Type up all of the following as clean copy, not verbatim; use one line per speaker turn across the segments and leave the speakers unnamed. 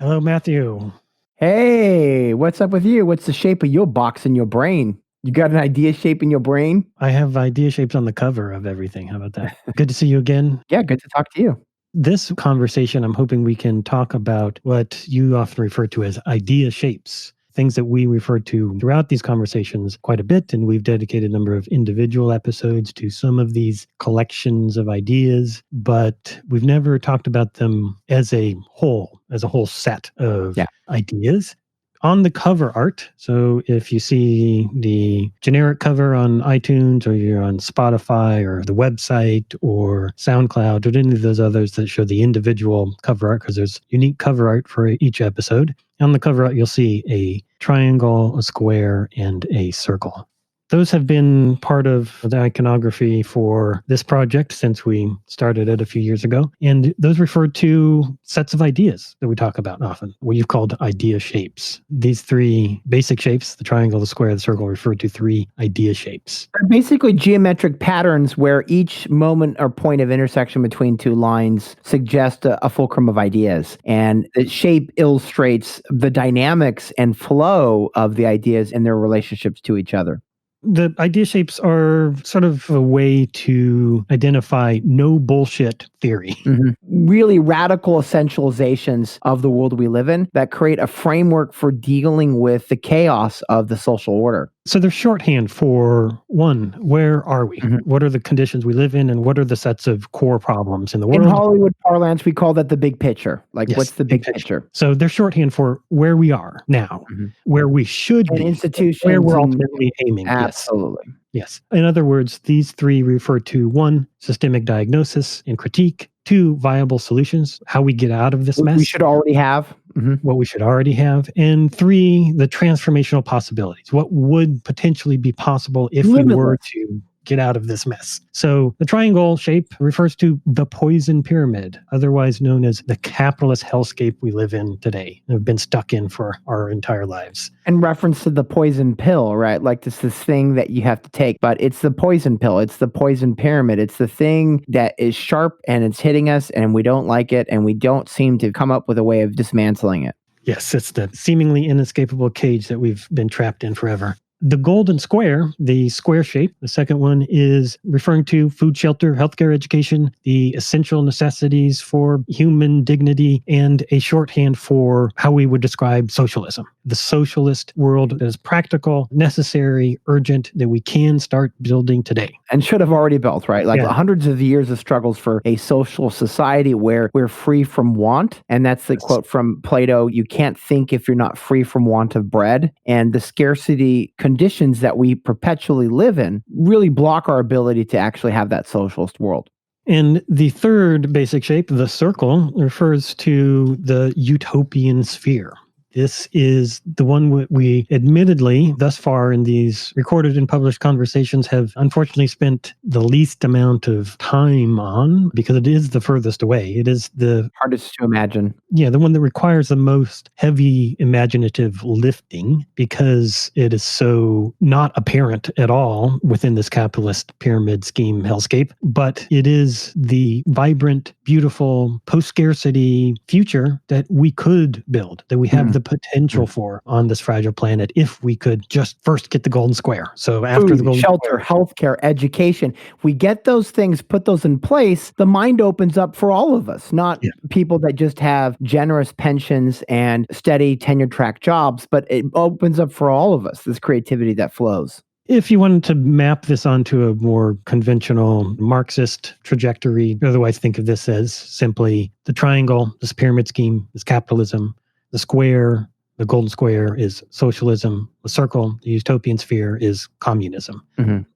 Hello, Matthew.
Hey, what's up with you? What's the shape of your box in your brain? You got an idea shape in your brain?
I have idea shapes on the cover of everything. How about that? Good to see you again.
Yeah, good to talk to you.
This conversation, I'm hoping we can talk about what you often refer to as idea shapes, things that we refer to throughout these conversations quite a bit. And we've dedicated a number of individual episodes to some of these collections of ideas, but we've never talked about them as a whole set of ideas. On the cover art, so if you see the generic cover on iTunes or you're on Spotify or the website or SoundCloud or any of those others that show the individual cover art, because there's unique cover art for each episode. On the cover art, you'll see a triangle, a square, and a circle. Those have been part of the iconography for this project since we started it a few years ago. And those refer to sets of ideas that we talk about often, what you've called idea shapes. These three basic shapes, the triangle, the square, the circle, refer to three idea shapes.
They're basically geometric patterns where each moment or point of intersection between two lines suggests a fulcrum of ideas. And the shape illustrates the dynamics and flow of the ideas and their relationships to each other.
The idea shapes are sort of a way to identify no bullshit theory.
Mm-hmm. Really radical essentializations of the world we live in that create a framework for dealing with the chaos of the social order.
So they're shorthand for, one, where are we? Mm-hmm. What are the conditions we live in, and what are the sets of core problems in the world?
In Hollywood parlance, we call that the big picture. What's the big picture?
So they're shorthand for where we are now, where we should be,
institutions,
where we're ultimately aiming.
Absolutely.
Yes. In other words, these three refer to, one, systemic diagnosis and critique, two, viable solutions, how we get out of this mess.
We should already have.
What we should already have. And three, the transformational possibilities. What would potentially be possible if we were to get out of this mess? So the triangle shape refers to the poison pyramid, otherwise known as the capitalist hellscape we live in today and have been stuck in for our entire lives.
In reference to the poison pill, right? Like this thing that you have to take, but it's the poison pill. It's the poison pyramid. It's the thing that is sharp and it's hitting us and we don't like it and we don't seem to come up with a way of dismantling it.
Yes, it's the seemingly inescapable cage that we've been trapped in forever. The golden square, the square shape, the second one is referring to food, shelter, healthcare, education, the essential necessities for human dignity, and a shorthand for how we would describe socialism. The socialist world that is practical, necessary, urgent, that we can start building today.
And should have already built, right? Hundreds of years of struggles for a social society where we're free from want. And that's the quote from Plato, you can't think if you're not free from want of bread. And the scarcity conditions that we perpetually live in really block our ability to actually have that socialist world.
And the third basic shape, the circle, refers to the utopian sphere. This is the one we admittedly, thus far in these recorded and published conversations, have unfortunately spent the least amount of time on because it is the furthest away. It is the
hardest to imagine.
Yeah, the one that requires the most heavy imaginative lifting because it is so not apparent at all within this capitalist pyramid scheme hellscape. But it is the vibrant, beautiful, post-scarcity future that we could build, that we have the potential for on this fragile planet if we could just first get the golden square. So after
food,
the golden
shelter, healthcare, education, we get those things, put those in place, the mind opens up for all of us, not people that just have generous pensions and steady tenure track jobs, but it opens up for all of us, this creativity that flows.
If you wanted to map this onto a more conventional Marxist trajectory, otherwise think of this as simply the triangle, this pyramid scheme is capitalism. The square, the golden square, is socialism. The circle, the utopian sphere, is communism.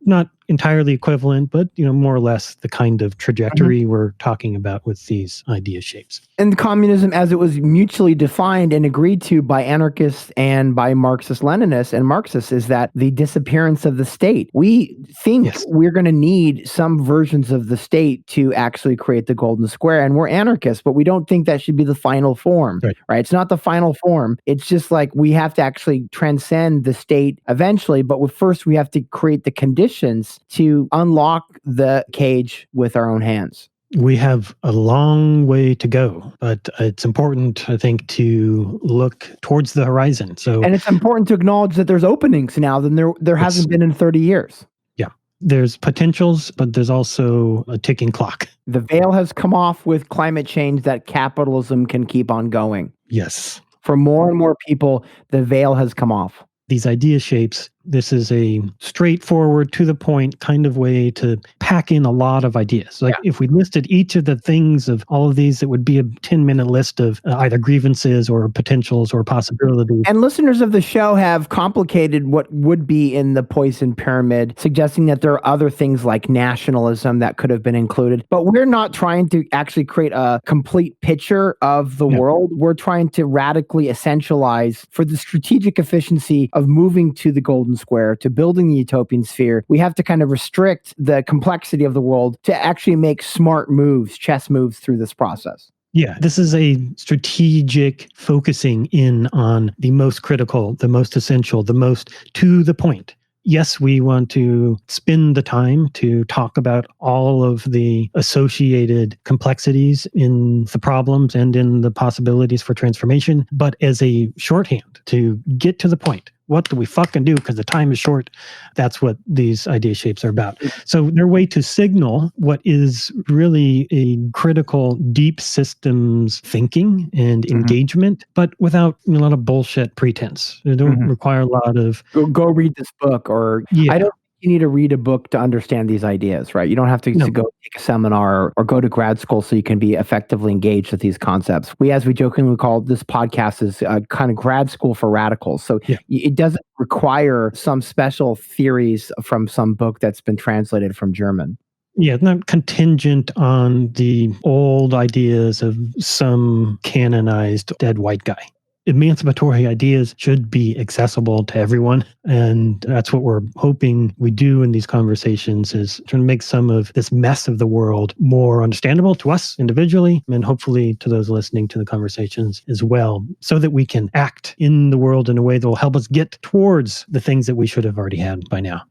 Not entirely equivalent, but more or less the kind of trajectory we're talking about with these idea shapes.
And communism, as it was mutually defined and agreed to by anarchists and by Marxist-Leninists and Marxists, is that the disappearance of the state. We think we're going to need some versions of the state to actually create the golden square, and we're anarchists, but we don't think that should be the final form. Right? It's not the final form. It's just like we have to actually transcend the state eventually, but first we have to create the conditions to unlock the cage with our own hands.
We have a long way to go, but it's important, I think, to look towards the horizon.
And it's important to acknowledge that there's openings now than there hasn't been in 30 years.
Yeah. There's potentials, but there's also a ticking clock.
The veil has come off with climate change that capitalism can keep on going.
Yes.
For more and more people, the veil has come off.
These idea shapes, this is a straightforward, to the point kind of way to pack in a lot of ideas. Like if we listed each of the things of all of these, it would be a 10-minute list of either grievances or potentials or possibilities.
And listeners of the show have complicated what would be in the poison pyramid, suggesting that there are other things like nationalism that could have been included. But we're not trying to actually create a complete picture of the world. We're trying to radically essentialize for the strategic efficiency of moving to the golden square, to building the utopian sphere. We have to kind of restrict the complexity of the world to actually make smart moves, chess moves through this process.
Yeah, this is a strategic focusing in on the most critical, the most essential, the most to the point. Yes, we want to spend the time to talk about all of the associated complexities in the problems and in the possibilities for transformation, but as a shorthand to get to the point. What do we fucking do? Because the time is short. That's what these idea shapes are about. So they're a way to signal what is really a critical deep systems thinking and engagement, but without a lot of bullshit pretense. They don't require a lot of...
Go read this book, or I don't think you need to read a book to understand these ideas, right? You don't have to go take a seminar or go to grad school so you can be effectively engaged with these concepts. As we jokingly call this podcast, is kind of grad school for radicals. So it doesn't require some special theories from some book that's been translated from German.
Yeah, it's not contingent on the old ideas of some canonized dead white guy. Emancipatory ideas should be accessible to everyone. And that's what we're hoping we do in these conversations, is trying to make some of this mess of the world more understandable to us individually, and hopefully to those listening to the conversations as well, so that we can act in the world in a way that will help us get towards the things that we should have already had by now.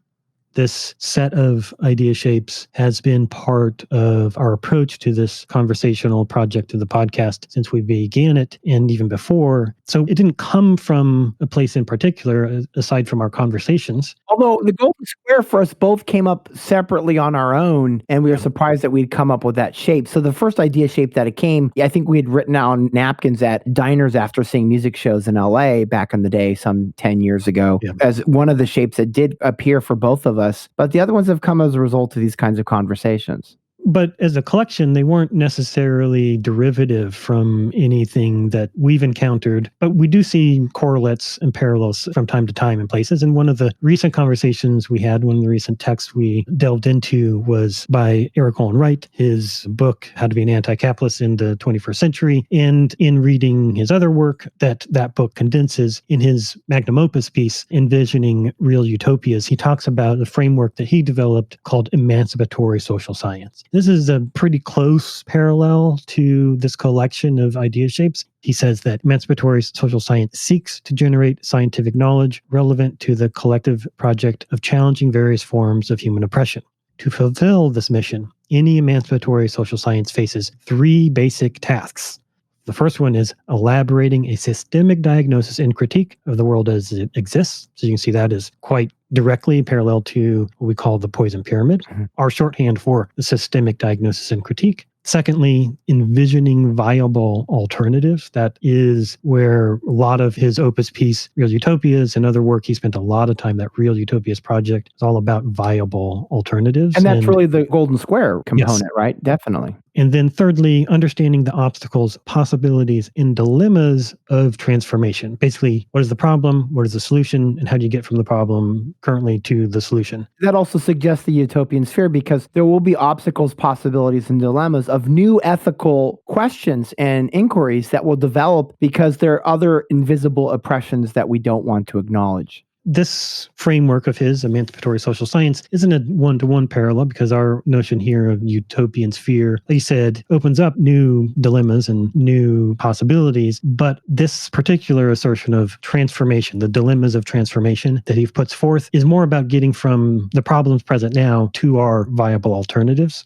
This set of idea shapes has been part of our approach to this conversational project of the podcast since we began it, and even before. So it didn't come from a place in particular, aside from our conversations.
Although the golden square for us both came up separately on our own, and we were surprised that we'd come up with that shape. So the first idea shape that it came, I think we had written on napkins at diners after seeing music shows in LA back in the day, some 10 years ago, as one of the shapes that did appear for both of us. But the other ones have come as a result of these kinds of conversations.
But as a collection, they weren't necessarily derivative from anything that we've encountered. But we do see correlates and parallels from time to time in places. And one of the recent conversations we had, one of the recent texts we delved into, was by Eric Olin Wright, his book, How to Be an Anti-Capitalist in the 21st Century. And in reading his other work that book condenses in his magnum opus piece, Envisioning Real Utopias, he talks about a framework that he developed called emancipatory social science. This is a pretty close parallel to this collection of idea shapes. He says that emancipatory social science seeks to generate scientific knowledge relevant to the collective project of challenging various forms of human oppression. To fulfill this mission, any emancipatory social science faces three basic tasks. The first one is elaborating a systemic diagnosis and critique of the world as it exists. So you can see that is quite directly parallel to what we call the poison pyramid, our shorthand for the systemic diagnosis and critique. Secondly, envisioning viable alternatives. That is where a lot of his opus piece, Real Utopias, and other work, he spent a lot of time. That Real Utopias project is all about viable alternatives.
And that's really the golden square component, right? Definitely.
And then thirdly, understanding the obstacles, possibilities, and dilemmas of transformation. Basically, what is the problem? What is the solution? And how do you get from the problem currently to the solution?
That also suggests the utopian sphere, because there will be obstacles, possibilities, and dilemmas of new ethical questions and inquiries that will develop because there are other invisible oppressions that we don't want to acknowledge.
This framework of his, emancipatory social science, isn't a one-to-one parallel, because our notion here of utopian sphere, like you said, opens up new dilemmas and new possibilities. But this particular assertion of transformation, the dilemmas of transformation that he puts forth, is more about getting from the problems present now to our viable alternatives.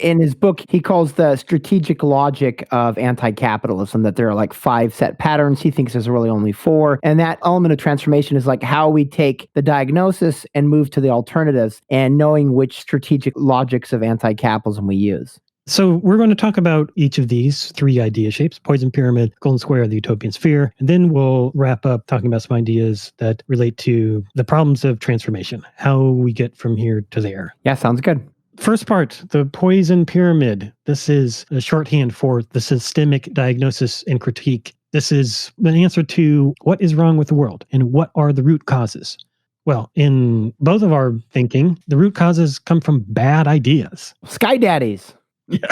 In his book, he calls the strategic logic of anti-capitalism that there are like 5 set patterns. He thinks there's really only 4. And that element of transformation is like how we take the diagnosis and move to the alternatives and knowing which strategic logics of anti-capitalism we use.
So we're going to talk about each of these 3 idea shapes: poison pyramid, golden square, the utopian sphere. And then we'll wrap up talking about some ideas that relate to the problems of transformation, how we get from here to there.
Yeah, sounds good.
First part, the poison pyramid. This is a shorthand for the systemic diagnosis and critique. This is an answer to what is wrong with the world and what are the root causes. Well, in both of our thinking, the root causes come from bad ideas.
Sky daddies.
Yeah.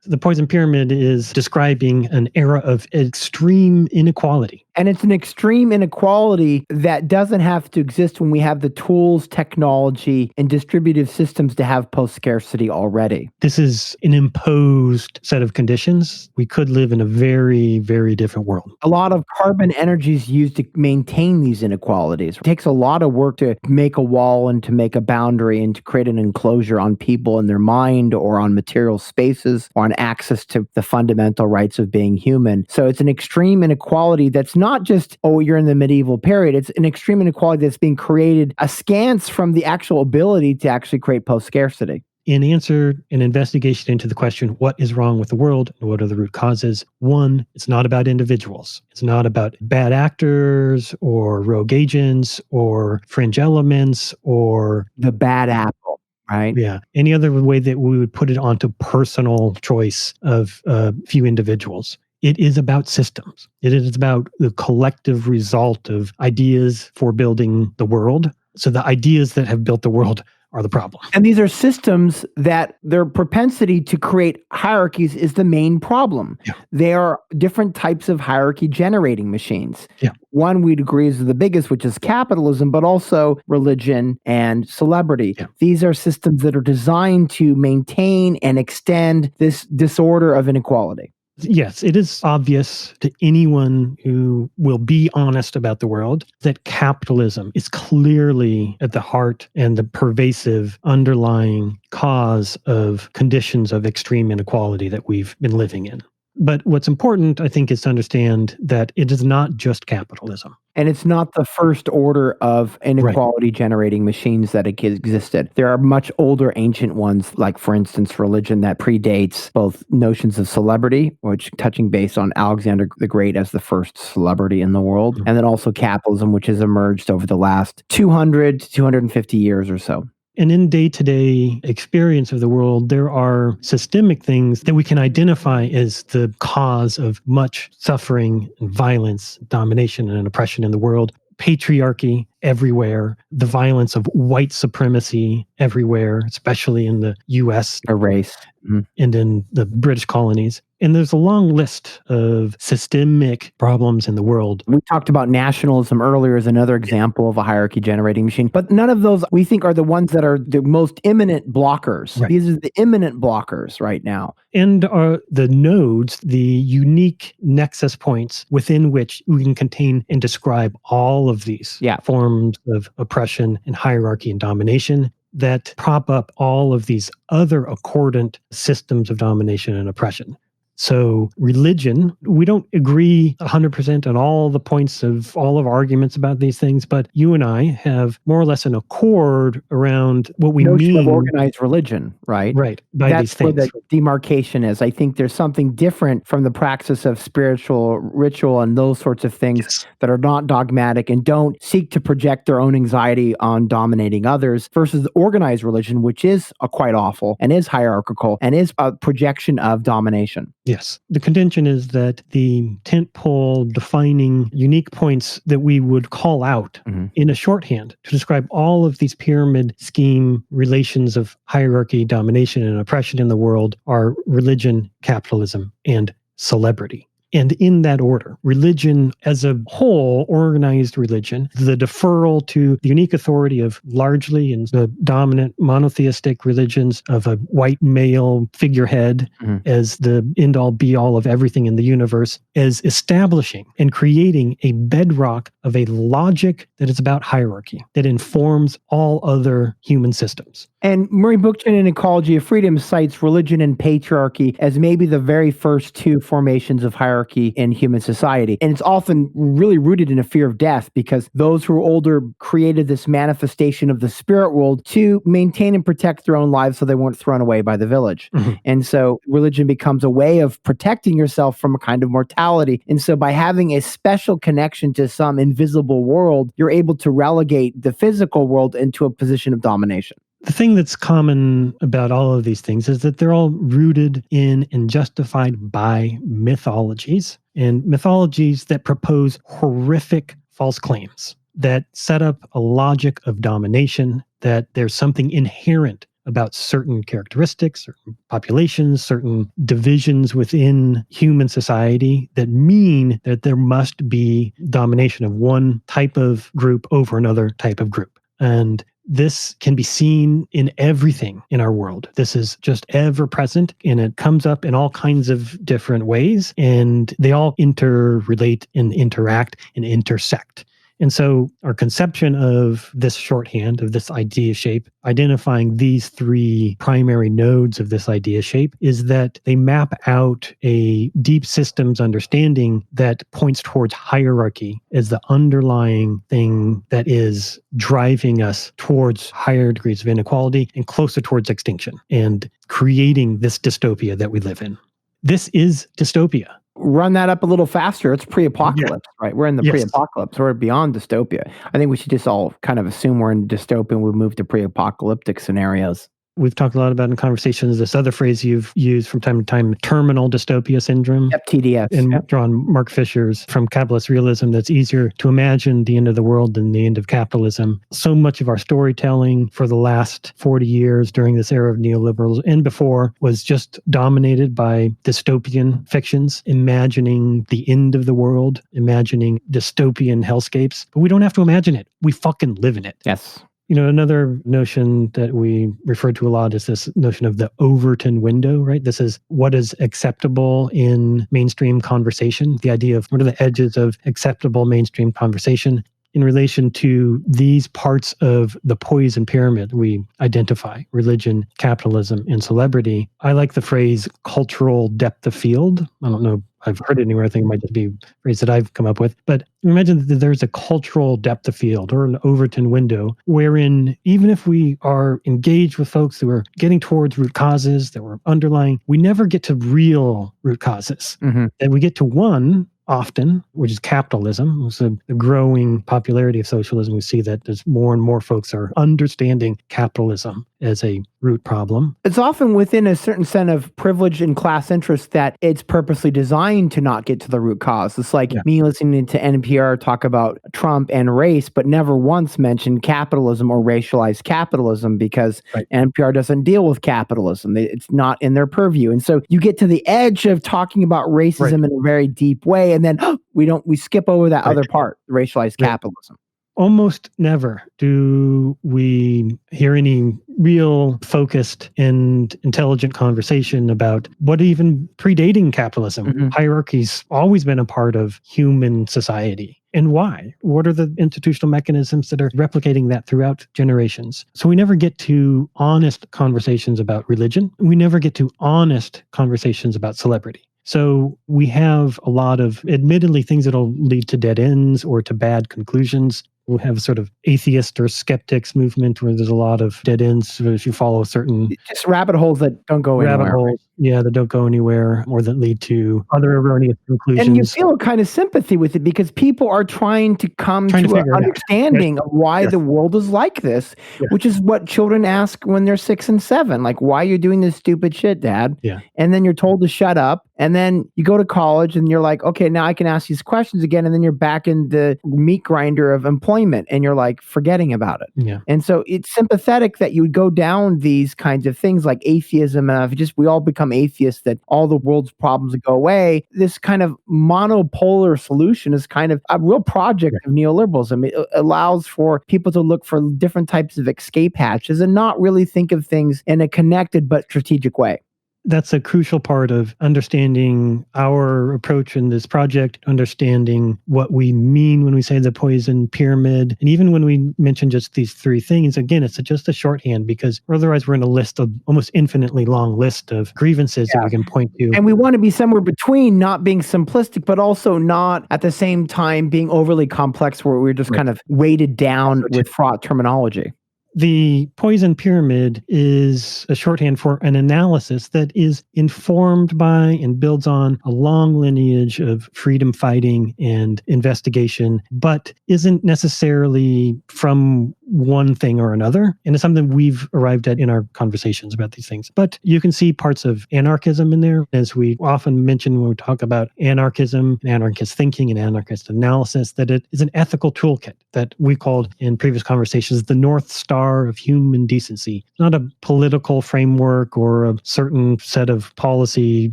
The poison pyramid is describing an era of extreme inequality.
And it's an extreme inequality that doesn't have to exist when we have the tools, technology, and distributive systems to have post-scarcity already.
This is an imposed set of conditions. We could live in a very, very different world.
A lot of carbon energy is used to maintain these inequalities. It takes a lot of work to make a wall and to make a boundary and to create an enclosure on people and their mind or on material spaces or on access to the fundamental rights of being human. So it's an extreme inequality that's not just, oh, you're in the medieval period. It's an extreme inequality that's being created askance from the actual ability to actually create post-scarcity.
In answer, an investigation into the question, what is wrong with the world and what are the root causes? 1, it's not about individuals. It's not about bad actors or rogue agents or fringe elements or
the bad apple. Right.
Yeah. Any other way that we would put it onto personal choice of a few individuals. It is about systems. It is about the collective result of ideas for building the world. So the ideas that have built the world are the problem.
And these are systems that their propensity to create hierarchies is the main problem.
Yeah.
They are different types of hierarchy generating machines.
Yeah.
One we'd agree is the biggest, which is capitalism, but also religion and celebrity.
Yeah.
These are systems that are designed to maintain and extend this disorder of inequality.
Yes, it is obvious to anyone who will be honest about the world that capitalism is clearly at the heart and the pervasive underlying cause of conditions of extreme inequality that we've been living in. But what's important, I think, is to understand that it is not just capitalism.
And it's not the first order of inequality generating machines that existed. There are much older ancient ones, like, for instance, religion that predates both notions of celebrity, which touching base on Alexander the Great as the first celebrity in the world, and then also capitalism, which has emerged over the last 200 to 250 years or so.
And in day-to-day experience of the world, there are systemic things that we can identify as the cause of much suffering and violence, domination and oppression in the world. Patriarchy everywhere, the violence of white supremacy everywhere, especially in the US.
A race. Mm-hmm.
And in the British colonies. And there's a long list of systemic problems in the world.
We talked about nationalism earlier as another example of a hierarchy generating machine, but none of those we think are the ones that are the most imminent blockers. Right. These are the imminent blockers right now.
And are the nodes, the unique nexus points within which we can contain and describe all of these forms of oppression and hierarchy and domination that prop up all of these other accordant systems of domination and oppression. So religion, we don't agree 100% on all the points of all of our arguments about these things, but you and I have more or less an accord around what we
notion
mean.
Of organized religion, right?
Right, by
That's
these things.
Where the demarcation is. I think there's something different from the praxis of spiritual ritual and those sorts of things that are not dogmatic and don't seek to project their own anxiety on dominating others versus organized religion, which is quite awful and is hierarchical and is a projection of domination.
Yes. The contention is that the tentpole defining unique points that we would call out in a shorthand to describe all of these pyramid scheme relations of hierarchy, domination, and oppression in the world are religion, capitalism, and celebrity. And in that order, religion as a whole, organized religion, the deferral to the unique authority of largely in the dominant monotheistic religions of a white male figurehead as the end-all be-all of everything in the universe, as establishing and creating a bedrock of a logic that is about hierarchy, that informs all other human systems.
And Murray Bookchin in Ecology of Freedom cites religion and patriarchy as maybe the very first two formations of hierarchy in human society. And it's often really rooted in a fear of death, because those who are older created this manifestation of the spirit world to maintain and protect their own lives so they weren't thrown away by the village. And so religion becomes a way of protecting yourself from a kind of mortality. And so by having a special connection to some invisible world, you're able to relegate the physical world into a position of domination.
The thing that's common about all of these things is that they're all rooted in and justified by mythologies, and mythologies that propose horrific false claims, that set up a logic of domination, that there's something inherent about certain characteristics, certain populations, certain divisions within human society that mean that there must be domination of one type of group over another type of group. And this can be seen in everything in our world. This is just ever present, and it comes up in all kinds of different ways, and they all interrelate and interact and intersect. And so our conception of this shorthand, of this idea shape, identifying these three primary nodes of this idea shape, is that they map out a deep systems understanding that points towards hierarchy as the underlying thing that is driving us towards higher degrees of inequality and closer towards extinction, and creating this dystopia that we live in. This is dystopia.
Run that up a little faster. It's pre-apocalypse, right? We're in the pre-apocalypse. We're beyond dystopia. I think we should just all kind of assume we're in dystopian. We move to pre-apocalyptic scenarios.
We've talked a lot about in conversations this other phrase you've used from time to time, terminal dystopia syndrome.
Yep, TDS.
And drawn Mark Fisher's From Capitalist Realism, that's easier to imagine the end of the world than the end of capitalism. So much of our storytelling for the last 40 years during this era of neoliberals and before was just dominated by dystopian fictions, imagining the end of the world, imagining dystopian hellscapes. But we don't have to imagine it. We fucking live in it.
Yes.
You know, another notion that we refer to a lot is this notion of the Overton window, right? This is what is acceptable in mainstream conversation, the idea of what are the edges of acceptable mainstream conversation in relation to these parts of the poison pyramid we identify: religion, capitalism, and celebrity. I like the phrase cultural depth of field. I don't know, I've heard it anywhere. I think it might just be a phrase that I've come up with. But imagine that there's a cultural depth of field, or an Overton window, wherein even if we are engaged with folks who are getting towards root causes that were underlying, we never get to real root causes. And we get to one often, which is capitalism. With the growing popularity of socialism, we see that there's more and more folks are understanding capitalism as a root problem.
It's often within a certain set of privilege and class interest that it's purposely designed to not get to the root cause. It's like me listening to NPR talk about Trump and race, but never once mention capitalism or racialized capitalism, because NPR doesn't deal with capitalism. It's not in their purview. And so you get to the edge of talking about racism in a very deep way, and then we skip over that other part, racialized capitalism.
Almost never do we hear any real focused and intelligent conversation about what even predating capitalism. Hierarchy's always been a part of human society. And why? What are the institutional mechanisms that are replicating that throughout generations? So we never get to honest conversations about religion. We never get to honest conversations about celebrity. So we have a lot of, admittedly, things that'll lead to dead ends or to bad conclusions. We'll have a sort of atheist or skeptics movement where there's a lot of dead ends if you follow a certain...
Just rabbit holes that don't go anywhere.
Rabbit holes, that don't go anywhere, or that lead to other erroneous conclusions.
And you feel a kind of sympathy with it, because people are trying to come to an understanding of why the world is like this, which is what children ask when they're 6 and 7. Like, why are you doing this stupid shit, Dad? And then you're told to shut up. And then you go to college and you're like, okay, now I can ask these questions again. And then you're back in the meat grinder of employment and you're like forgetting about it. And so it's sympathetic that you would go down these kinds of things like atheism. And we all become become atheists, that all the world's problems go away. This kind of monopolar solution is kind of a real project of neoliberalism. It allows for people to look for different types of escape hatches and not really think of things in a connected but strategic way.
That's a crucial part of understanding our approach in this project, understanding what we mean when we say the poison pyramid. And even when we mention just these three things, again, it's just a shorthand, because otherwise we're in a list of almost infinitely long list of grievances that we can point to.
And we want to be somewhere between, not being simplistic, but also not at the same time being overly complex, where we're just kind of weighted down with fraught terminology.
The poison pyramid is a shorthand for an analysis that is informed by and builds on a long lineage of freedom fighting and investigation, but isn't necessarily from one thing or another. And it's something we've arrived at in our conversations about these things. But you can see parts of anarchism in there, as we often mention when we talk about anarchism, and anarchist thinking, and anarchist analysis, that it is an ethical toolkit that we called in previous conversations the North Star of human decency. Not a political framework or a certain set of policy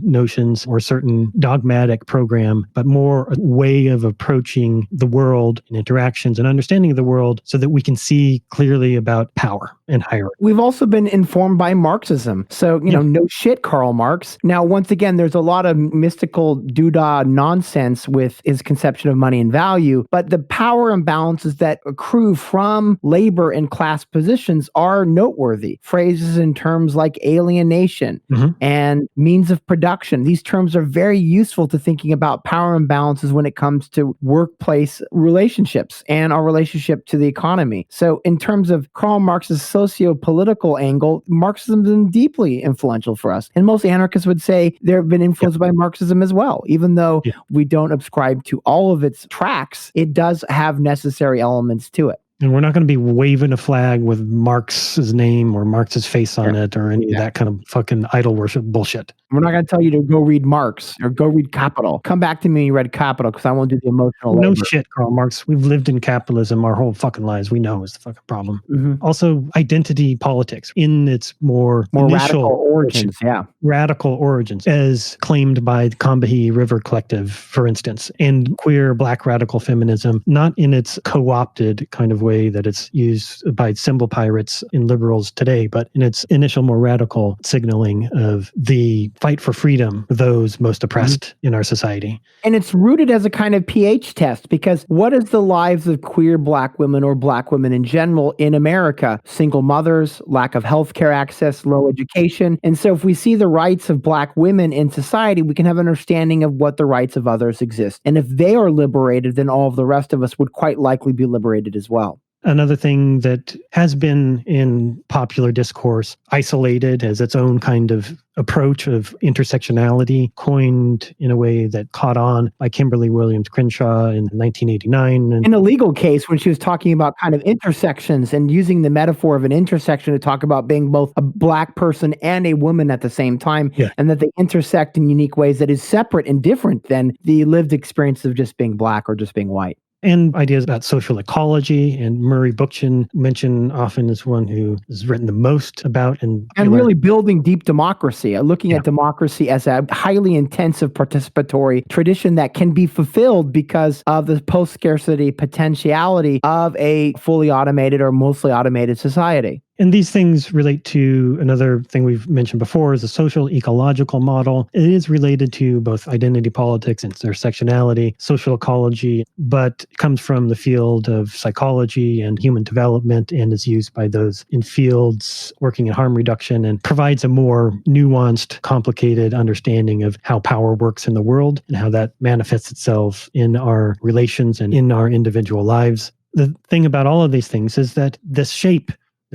notions or certain dogmatic program, but more a way of approaching the world and interactions and understanding of the world so that we can see clearly about power and hierarchy.
We've also been informed by Marxism. So, no shit, Karl Marx. Now, once again, there's a lot of mystical doodah nonsense with his conception of money and value, but the power imbalances that accrue from labor and class positions are noteworthy. Phrases in terms like alienation and means of production. These terms are very useful to thinking about power imbalances when it comes to workplace relationships and our relationship to the economy. So in terms of Karl Marx's socio-political angle, Marxism has been deeply influential for us. And most anarchists would say they've been influenced by Marxism as well. Even though we don't subscribe to all of its tracks, it does have necessary elements to it.
And we're not going to be waving a flag with Marx's name or Marx's face on it or any of that kind of fucking idol worship bullshit.
We're not going to tell you to go read Marx or go read Capital. Come back to me when you read Capital, because I won't do the emotional labor.
No shit, Karl Marx. We've lived in capitalism our whole fucking lives. We know it's the fucking problem. Also, identity politics in its more initial
radical origins.
Radical origins, as claimed by the Combahee River Collective, for instance, and queer black radical feminism, not in its co-opted kind of way that it's used by symbol pirates and liberals today, but in its initial more radical signaling of the fight for freedom for those most oppressed in our society.
And it's rooted as a kind of pH test, because what is the lives of queer black women or black women in general in America? Single mothers, lack of healthcare access, low education. And so if we see the rights of black women in society, we can have an understanding of what the rights of others exist. And if they are liberated, then all of the rest of us would quite likely be liberated as well.
Another thing that has been in popular discourse, isolated as its own kind of approach of intersectionality, coined in a way that caught on by Kimberly Williams Crenshaw in 1989.
In a legal case, when she was talking about kind of intersections and using the metaphor of an intersection to talk about being both a black person and a woman at the same time, and that they intersect in unique ways that is separate and different than the lived experience of just being black or just being white.
And ideas about social ecology, and Murray Bookchin mentioned often as one who has written the most about and
really building deep democracy, looking at democracy as a highly intensive participatory tradition that can be fulfilled because of the post-scarcity potentiality of a fully automated or mostly automated society.
And these things relate to another thing we've mentioned before, is a social ecological model. It is related to both identity politics and intersectionality, social ecology, but comes from the field of psychology and human development, and is used by those in fields working in harm reduction, and provides a more nuanced, complicated understanding of how power works in the world and how that manifests itself in our relations and in our individual lives. The thing about all of these things is that this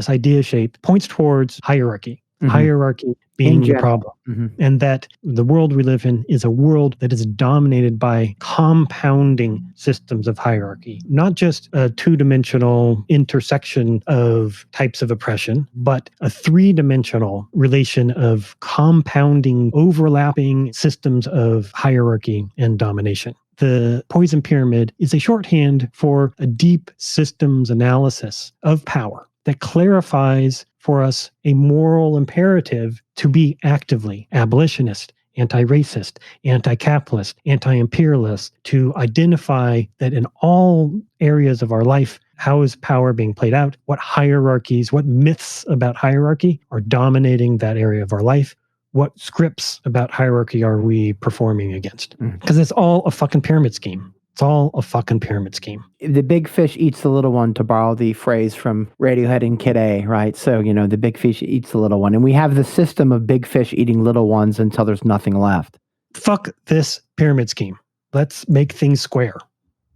idea shape points towards hierarchy. Hierarchy being the problem. And that the world we live in is a world that is dominated by compounding systems of hierarchy, not just a two-dimensional intersection of types of oppression, but a three-dimensional relation of compounding, overlapping systems of hierarchy and domination. The poison pyramid is a shorthand for a deep systems analysis of power that clarifies for us a moral imperative to be actively abolitionist, anti-racist, anti-capitalist, anti-imperialist, to identify that in all areas of our life, how is power being played out? What hierarchies, what myths about hierarchy are dominating that area of our life? What scripts about hierarchy are we performing against? Because it's all a fucking pyramid scheme. It's all a fucking pyramid scheme.
The big fish eats the little one, to borrow the phrase from Radiohead and Kid A, right? So, the big fish eats the little one. And we have the system of big fish eating little ones until there's nothing left.
Fuck this pyramid scheme. Let's make things square.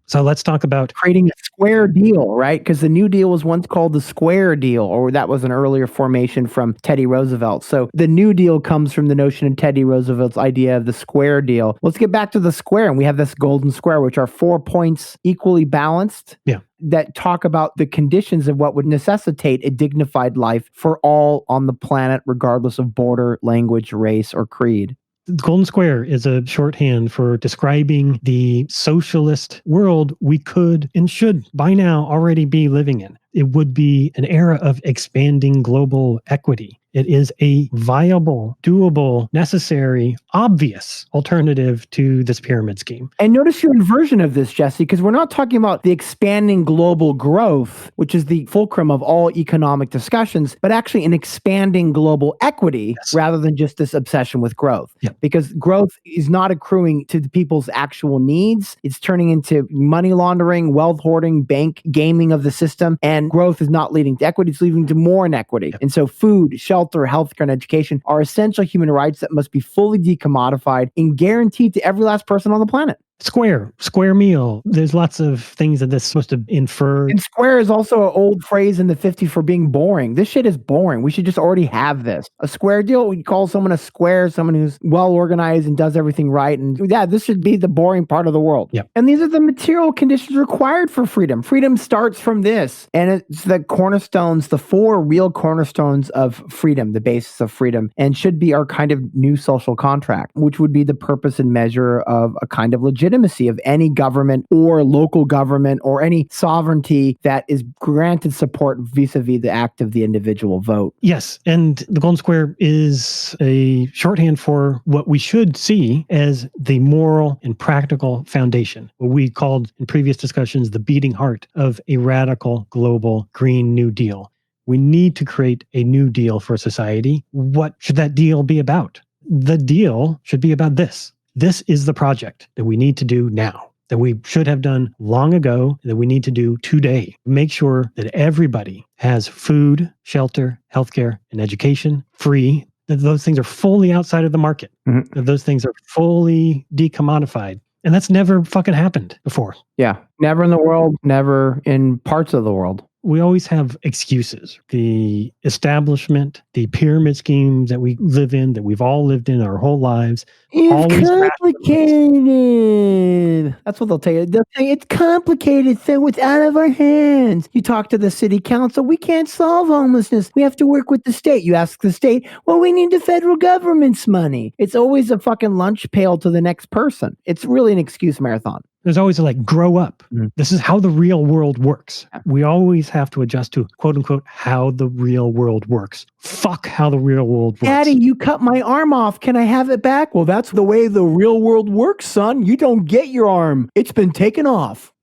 So let's talk about
creating a square deal, right? Because the New Deal was once called the Square Deal, or that was an earlier formation from Teddy Roosevelt. So the New Deal comes from the notion of Teddy Roosevelt's idea of the square deal. Let's get back to the square. And we have this golden square, which are 4 points equally balanced.
Yeah.
That talk about the conditions of what would necessitate a dignified life for all on the planet, regardless of border, language, race, or creed.
The Golden Square is a shorthand for describing the socialist world we could and should by now already be living in. It would be an era of expanding global equity. It is a viable, doable, necessary, obvious alternative to this pyramid scheme.
And notice your inversion of this, Jesse, because we're not talking about the expanding global growth, which is the fulcrum of all economic discussions, but actually an expanding global equity rather than just this obsession with growth.
Yep.
Because growth is not accruing to the people's actual needs. It's turning into money laundering, wealth hoarding, bank gaming of the system, and growth is not leading to equity, it's leading to more inequity. Yep. And so food, shelter, healthcare, and education are essential human rights that must be fully decommodified and guaranteed to every last person on the planet.
Square meal. There's lots of things that this is supposed to infer.
And square is also an old phrase in the 50s for being boring. This shit is boring. We should just already have this. A square deal, we call someone a square, someone who's well organized and does everything right. And yeah, this should be the boring part of the world.
Yep.
And these are the material conditions required for freedom. Freedom starts from this. And it's the cornerstones, the 4 real cornerstones of freedom, the basis of freedom, and should be our kind of new social contract, which would be the purpose and measure of a kind of legitimacy of any government or local government or any sovereignty that is granted support vis-a-vis the act of the individual vote.
Yes, and the Golden Square is a shorthand for what we should see as the moral and practical foundation, what we called in previous discussions the beating heart of a radical global Green New Deal. We need to create a new deal for society. What should that deal be about? The deal should be about this. This is the project that we need to do now, that we should have done long ago, that we need to do today. Make sure that everybody has food, shelter, healthcare, and education free, that those things are fully outside of the market, that those things are fully decommodified. And that's never fucking happened before.
Yeah, never in the world, never in parts of the world.
We always have excuses. The establishment, the pyramid schemes that we live in, that we've all lived in our whole lives.
It's complicated. That's what they'll tell you. They'll say it's complicated, so it's out of our hands. You talk to the city council, we can't solve homelessness. We have to work with the state. You ask the state, well, we need the federal government's money. It's always a fucking lunch pail to the next person. It's really an excuse marathon.
There's always grow up. This is how the real world works. We always have to adjust to, quote unquote, how the real world works. Fuck how the real world works.
Daddy, you cut my arm off. Can I have it back? Well, that's the way the real world works, son. You don't get your arm. It's been taken off.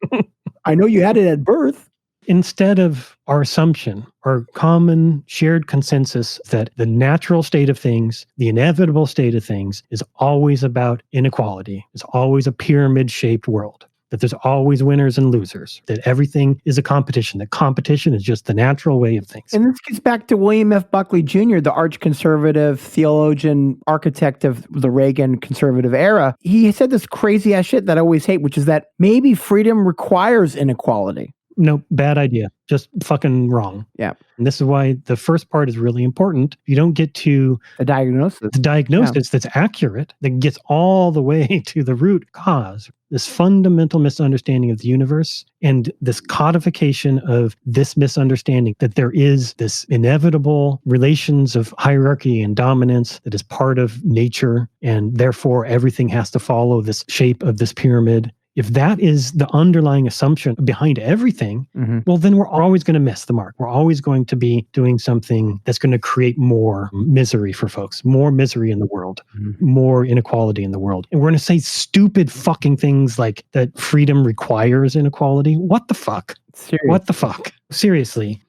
I know you had it at birth.
Instead of our assumption, our common shared consensus that the natural state of things, the inevitable state of things, is always about inequality. It's always a pyramid-shaped world. That there's always winners and losers. That everything is a competition. That competition is just the natural way of things.
And this gets back to William F. Buckley Jr., the arch-conservative theologian, architect of the Reagan conservative era. He said this crazy-ass shit that I always hate, which is that maybe freedom requires inequality.
No, bad idea. Just fucking wrong.
Yeah.
And this is why the first part is really important. You don't get to
the diagnosis
that's accurate, that gets all the way to the root cause. This fundamental misunderstanding of the universe and this codification of this misunderstanding that there is this inevitable relations of hierarchy and dominance that is part of nature, and therefore everything has to follow this shape of this pyramid. If that is the underlying assumption behind everything, well, then we're always going to miss the mark. We're always going to be doing something that's going to create more misery for folks, more misery in the world, more inequality in the world. And we're going to say stupid fucking things like that freedom requires inequality. What the fuck?
Seriously.
What the fuck? Seriously,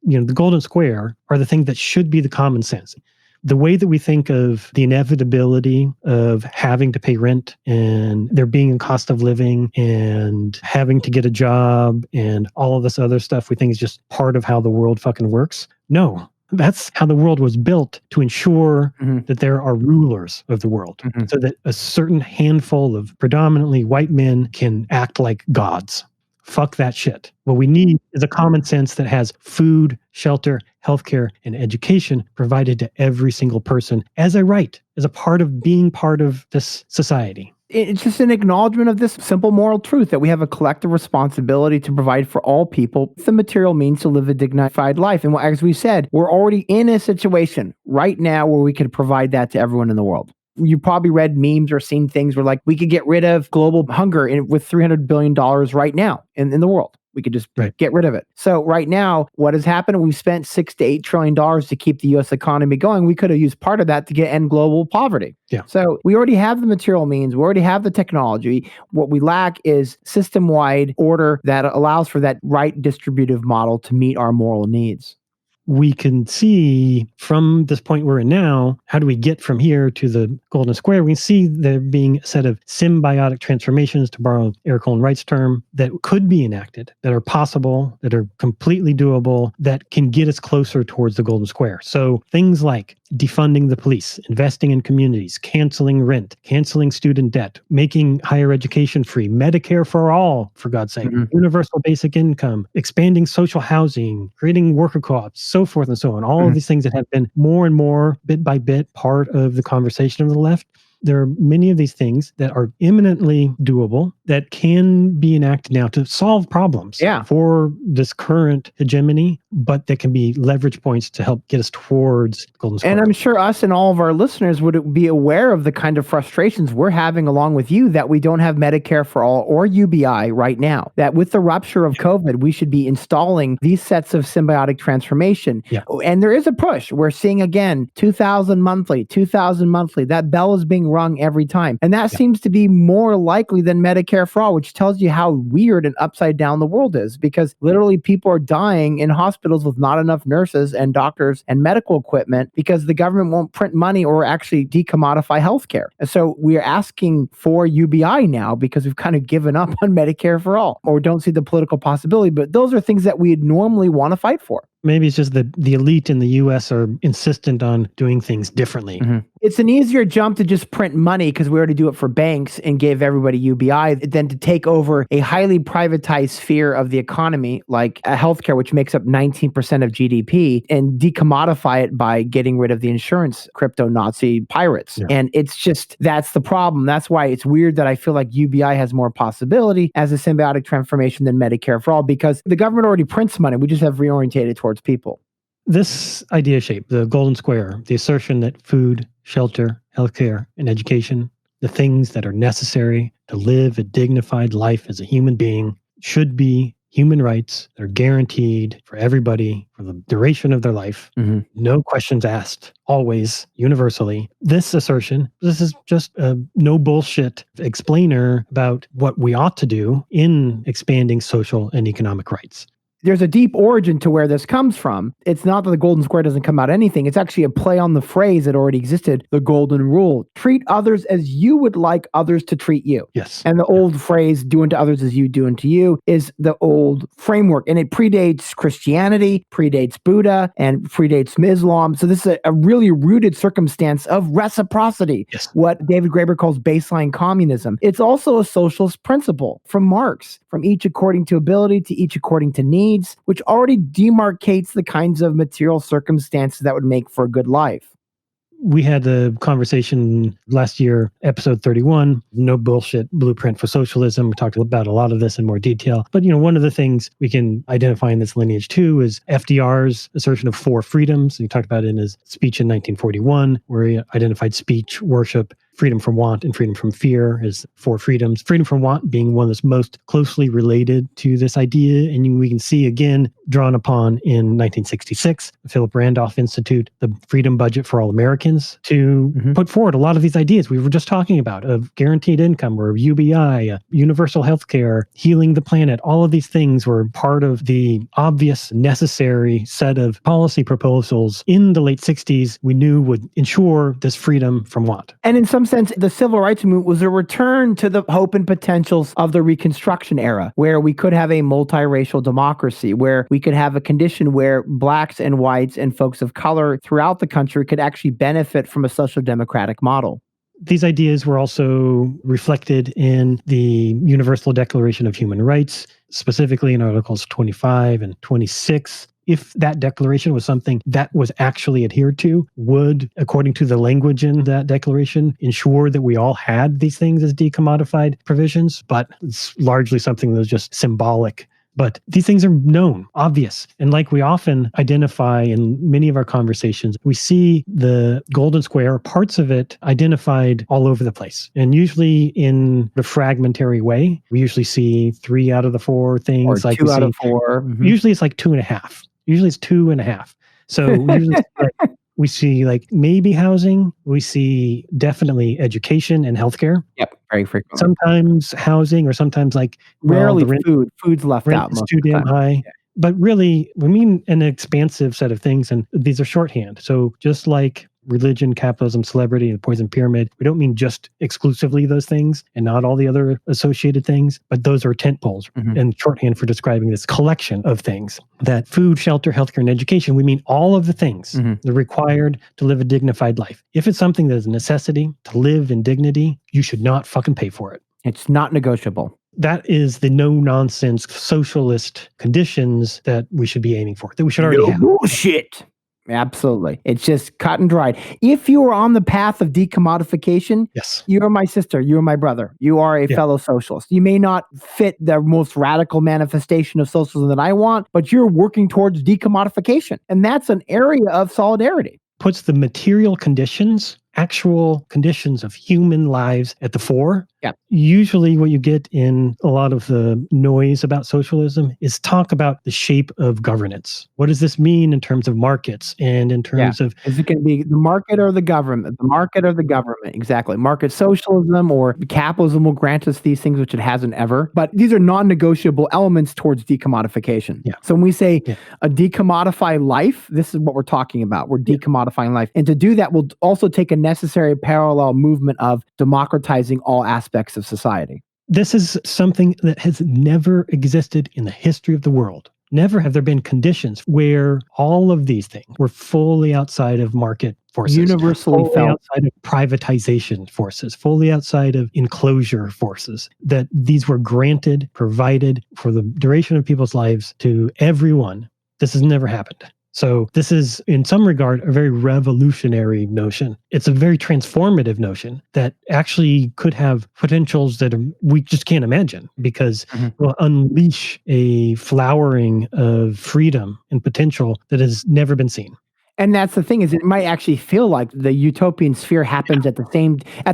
the golden square are the thing that should be the common sense. The way that we think of the inevitability of having to pay rent and there being a cost of living and having to get a job and all of this other stuff we think is just part of how the world fucking works. No, that's how the world was built, to ensure that there are rulers of the world, so that a certain handful of predominantly white men can act like gods. Fuck that shit. What we need is a common sense that has food, shelter, healthcare, and education provided to every single person as a right, as a part of being part of this society.
It's just an acknowledgement of this simple moral truth that we have a collective responsibility to provide for all people the material means to live a dignified life. And as we said, we're already in a situation right now where we could provide that to everyone in the world. You probably read memes or seen things where like we could get rid of global hunger with $300 billion right now in the world. We could just get rid of it. So right now, what has happened? We've spent $6 to $8 trillion to keep the U.S. economy going. We could have used part of that to end global poverty.
Yeah.
So we already have the material means. We already have the technology. What we lack is system-wide order that allows for that right distributive model to meet our moral needs.
We can see from this point we're in now, how do we get from here to the golden square? We can see there being a set of symbiotic transformations, to borrow Eric Olin Wright's term, that could be enacted, that are possible, that are completely doable, that can get us closer towards the golden square. So things like defunding the police, investing in communities, canceling rent, canceling student debt, making higher education free, Medicare for all, for God's sake, universal basic income, expanding social housing, creating worker co-ops, so forth and so on. All of these things that have been more and more, bit by bit, part of the conversation of the left. There are many of these things that are imminently doable that can be enacted now to solve problems for this current hegemony, but that can be leverage points to help get us towards golden square.
And I'm sure us and all of our listeners would be aware of the kind of frustrations we're having along with you that we don't have Medicare for all or UBI right now. That with the rupture of COVID, we should be installing these sets of symbiotic transformation. And there is a push. We're seeing again, 2,000 monthly. That bell is being rung every time. And that seems to be more likely than Medicare for all, which tells you how weird and upside down the world is, because literally people are dying in hospitals with not enough nurses and doctors and medical equipment because the government won't print money or actually decommodify healthcare. And so we're asking for UBI now because we've kind of given up on Medicare for all or don't see the political possibility. But those are things that we'd normally want to fight for.
Maybe it's just that the elite in the U.S. are insistent on doing things differently.
It's an easier jump to just print money because we already do it for banks and give everybody UBI than to take over a highly privatized sphere of the economy like healthcare, which makes up 19% of GDP, and decommodify it by getting rid of the insurance crypto Nazi pirates. And it's just, that's the problem. That's why it's weird that I feel like UBI has more possibility as a symbiotic transformation than Medicare for all, because the government already prints money. We just have reorientated towards people.
This idea shape, the golden square, the assertion that food, shelter, healthcare, and education, the things that are necessary to live a dignified life as a human being, should be human rights that are guaranteed for everybody for the duration of their life. No questions asked, always, universally. This assertion, this is just a no bullshit explainer about what we ought to do in expanding social and economic rights.
There's a deep origin to where this comes from. It's not that the golden square doesn't come out of anything. It's actually a play on the phrase that already existed, the golden rule. Treat others as you would like others to treat you.
Yes.
And the old phrase, do unto others as you do unto you, is the old framework. And it predates Christianity, predates Buddha, and predates Islam. So this is a really rooted circumstance of reciprocity, what David Graeber calls baseline communism. It's also a socialist principle from Marx, from each according to ability to each according to need, which already demarcates the kinds of material circumstances that would make for a good life.
We had the conversation last year, episode 31, no bullshit blueprint for socialism. We talked about a lot of this in more detail. But, one of the things we can identify in this lineage too is FDR's assertion of 4 freedoms. He talked about it in his speech in 1941, where he identified speech, worship, freedom from want and freedom from fear as four freedoms. Freedom from want being one that's most closely related to this idea. And we can see again drawn upon in 1966, the Philip Randolph Institute, the Freedom Budget for All Americans, to put forward a lot of these ideas we were just talking about of guaranteed income or UBI, universal healthcare, healing the planet. All of these things were part of the obvious, necessary set of policy proposals in the late 60s we knew would ensure this freedom from want.
And in some sense, the civil rights movement was a return to the hope and potentials of the Reconstruction era, where we could have a multiracial democracy, where we could have a condition where blacks and whites and folks of color throughout the country could actually benefit from a social democratic model.
These ideas were also reflected in the Universal Declaration of Human Rights, specifically in Articles 25 and 26. If that declaration was something that was actually adhered to, would, according to the language in that declaration, ensure that we all had these things as decommodified provisions, but it's largely something that was just symbolic. But these things are known, obvious. And like we often identify in many of our conversations, we see the golden square, parts of it identified all over the place. And usually in the fragmentary way, we usually see 3 out of the 4 things.
Or
like
2 out of 4. Mm-hmm.
Usually it's like 2.5. Usually it's 2.5. So usually we see like maybe housing, we see definitely education and healthcare.
Yep, very frequently.
Sometimes housing, or sometimes like
rarely food. Food's left out.
It's too damn high. Yeah. But really, we mean an expansive set of things, and these are shorthand. So just like religion, capitalism, celebrity, and the poison pyramid, we don't mean just exclusively those things and not all the other associated things, but those are tent poles and shorthand for describing this collection of things. That food, shelter, healthcare, and education, we mean all of the things that are required to live a dignified life. If it's something that is a necessity to live in dignity, you should not fucking pay for it.
It's not negotiable.
That is the no-nonsense socialist conditions that we should be aiming for, that we should already have.
Bullshit. Absolutely. It's just cut and dried. If you are on the path of decommodification,
yes,
you are my sister, you are my brother, you are a fellow socialist. You may not fit the most radical manifestation of socialism that I want, but you're working towards decommodification. And that's an area of solidarity.
Puts the material conditions, actual conditions of human lives at the fore.
Yeah.
Usually what you get in a lot of the noise about socialism is talk about the shape of governance. What does this mean in terms of markets and in terms of...
Is it going to be the market or the government? The market or the government, exactly. Market socialism or capitalism will grant us these things, which it hasn't ever. But these are non-negotiable elements towards decommodification.
Yeah.
So when we say a decommodify life, this is what we're talking about. We're decommodifying life. And to do that, we'll also take a necessary parallel movement of democratizing all aspects of society.
This is something that has never existed in the history of the world. Never have there been conditions where all of these things were fully outside of market forces.
Universally
fully
felt.
Outside of privatization forces, fully outside of enclosure forces, that these were granted, provided for the duration of people's lives to everyone. This has never happened. So this is, in some regard, a very revolutionary notion. It's a very transformative notion that actually could have potentials that we just can't imagine, because it will unleash a flowering of freedom and potential that has never been seen.
And that's the thing, is it might actually feel like the utopian sphere happens at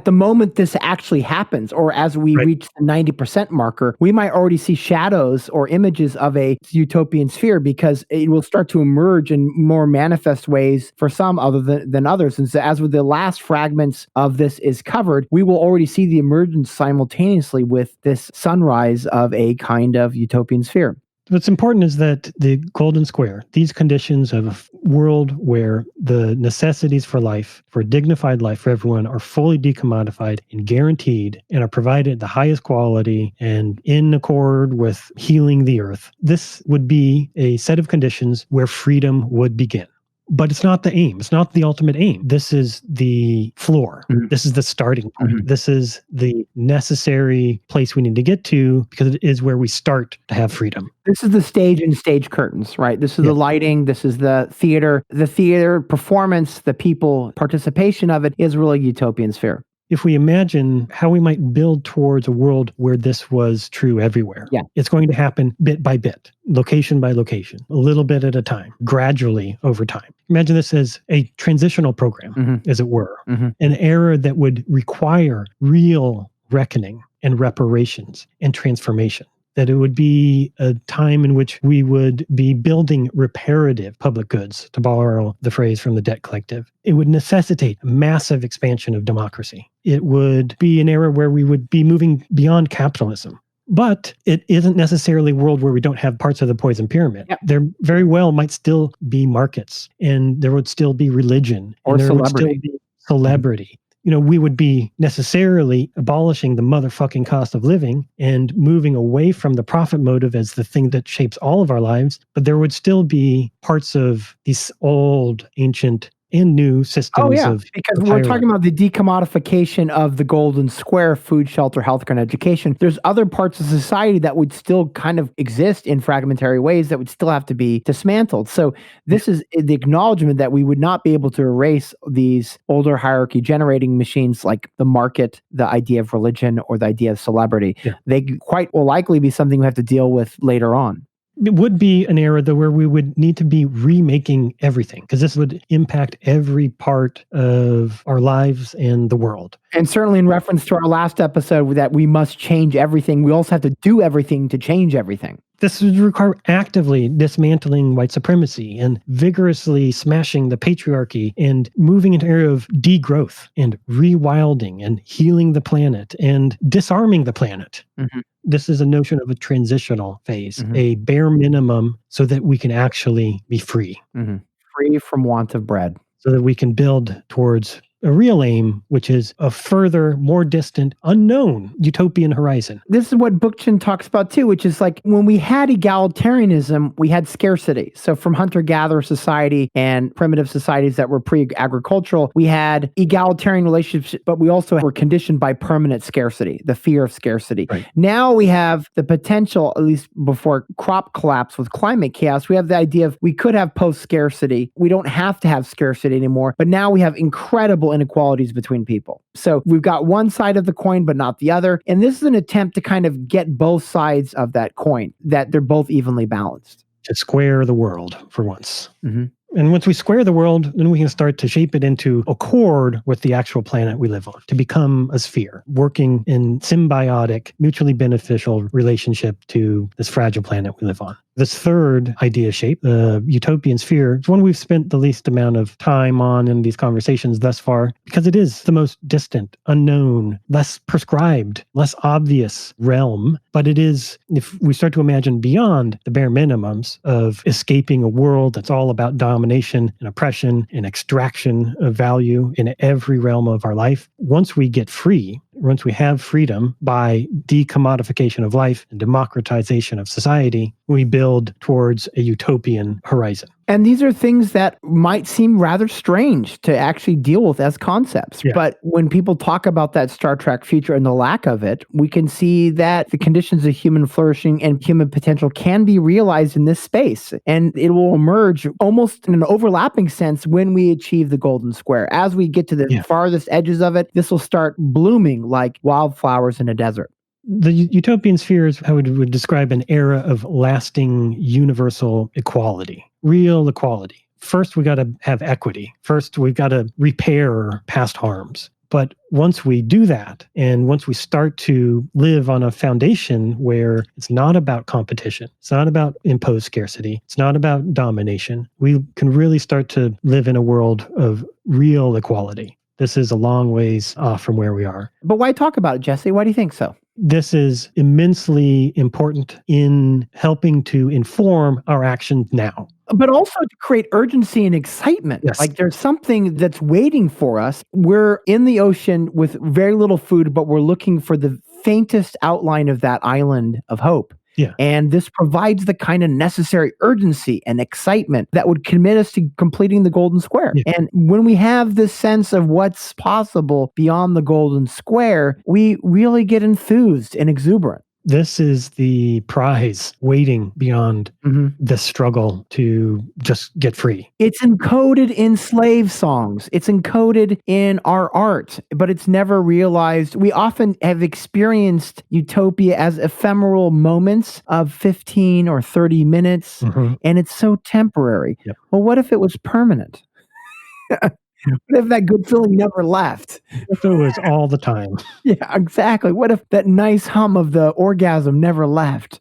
the moment this actually happens, or as we reach the 90% marker, we might already see shadows or images of a utopian sphere, because it will start to emerge in more manifest ways for some other than others. And so as with the last fragments of this is covered, we will already see the emergence simultaneously with this sunrise of a kind of utopian sphere.
What's important is that the golden square, these conditions of a world where the necessities for life, for a dignified life for everyone, are fully decommodified and guaranteed and are provided at the highest quality and in accord with healing the earth. This would be a set of conditions where freedom would begin. But it's not the aim. It's not the ultimate aim. This is the floor. This is the starting point. This is the necessary place we need to get to, because it is where we start to have freedom.
This is the stage and stage curtains, right? This is the lighting. This is the theater. The theater performance, the people participation of it is really utopian sphere.
if we imagine how we might build towards a world where this was true everywhere, it's going to happen bit by bit, location by location, a little bit at a time, gradually over time. Imagine this as a transitional program, as it were, an era that would require real reckoning and reparations and transformation. That it would be a time in which we would be building reparative public goods, to borrow the phrase from the debt collective. It would necessitate a massive expansion of democracy. It would be an era where we would be moving beyond capitalism. But it isn't necessarily a world where we don't have parts of the poison pyramid. There very well might still be markets, and there would still be religion,
or
there
celebrity.
Would still be celebrity. We would be necessarily abolishing the motherfucking cost of living and moving away from the profit motive as the thing that shapes all of our lives. But there would still be parts of these old, ancient, and new systems
because we're talking about the decommodification of the golden square: food, shelter, healthcare, and education. There's other parts of society that would still kind of exist in fragmentary ways that would still have to be dismantled. So this is the acknowledgement that we would not be able to erase these older hierarchy generating machines like the market, the idea of religion, or the idea of celebrity. They quite will likely be something we have to deal with later on.
It would be an era, though, where we would need to be remaking everything, because this would impact every part of our lives and the world.
And certainly in reference to our last episode that we must change everything, we also have to do everything to change everything.
This would require actively dismantling white supremacy and vigorously smashing the patriarchy and moving into an area of degrowth and rewilding and healing the planet and disarming the planet. This is a notion of a transitional phase, a bare minimum so that we can actually be free.
Free from want of bread.
So that we can build towards a real aim, which is a further, more distant, unknown utopian horizon.
This is what Bookchin talks about too, which is like when we had egalitarianism, we had scarcity. So from hunter-gatherer society and primitive societies that were pre-agricultural, we had egalitarian relationships, but we also were conditioned by permanent scarcity, the fear of scarcity. Now we have the potential, at least before crop collapse with climate chaos, we have the idea of we could have post-scarcity. We don't have to have scarcity anymore, but now we have incredible inequalities between people. So we've got one side of the coin, but not the other. And this is an attempt to kind of get both sides of that coin, that they're both evenly balanced.
To square the world for once. And once we square the world, then we can start to shape it into accord with the actual planet we live on, to become a sphere, working in symbiotic, mutually beneficial relationship to this fragile planet we live on. This third idea shape, the utopian sphere, is one we've spent the least amount of time on in these conversations thus far, because it is the most distant, unknown, less prescribed, less obvious realm. But it is, if we start to imagine beyond the bare minimums of escaping a world that's all about domination and oppression and extraction of value in every realm of our life, once we get free, once we have freedom by decommodification of life and democratization of society, we build towards a utopian horizon.
And these are things that might seem rather strange to actually deal with as concepts. But when people talk about that Star Trek future and the lack of it, we can see that the conditions of human flourishing and human potential can be realized in this space. And it will emerge almost in an overlapping sense when we achieve the golden square. As we get to the farthest edges of it, this will start blooming like wildflowers in a desert.
The utopian sphere is how we would describe an era of lasting universal equality, real equality. First, we got to have equity. First, we've got to repair past harms. But once we do that, and once we start to live on a foundation where it's not about competition, it's not about imposed scarcity, it's not about domination, we can really start to live in a world of real equality. This is a long ways off from where we are.
But why talk about it, Jesse? Why do you think so?
This is immensely important in helping to inform our actions now.
But also to create urgency and excitement. Like there's something that's waiting for us. We're in the ocean with very little food, but we're looking for the faintest outline of that island of hope. And this provides the kind of necessary urgency and excitement that would commit us to completing the golden square. And when we have this sense of what's possible beyond the golden square, we really get enthused and exuberant.
This is the prize waiting beyond the struggle to just get free.
It's encoded in slave songs. It's encoded in our art, but it's never realized. We often have experienced utopia as ephemeral moments of 15 or 30 minutes, and it's so temporary.
Yep.
Well, what if it was permanent? What if that good feeling never left?
If it was all the time.
Yeah, exactly. What if that nice hum of the orgasm never left?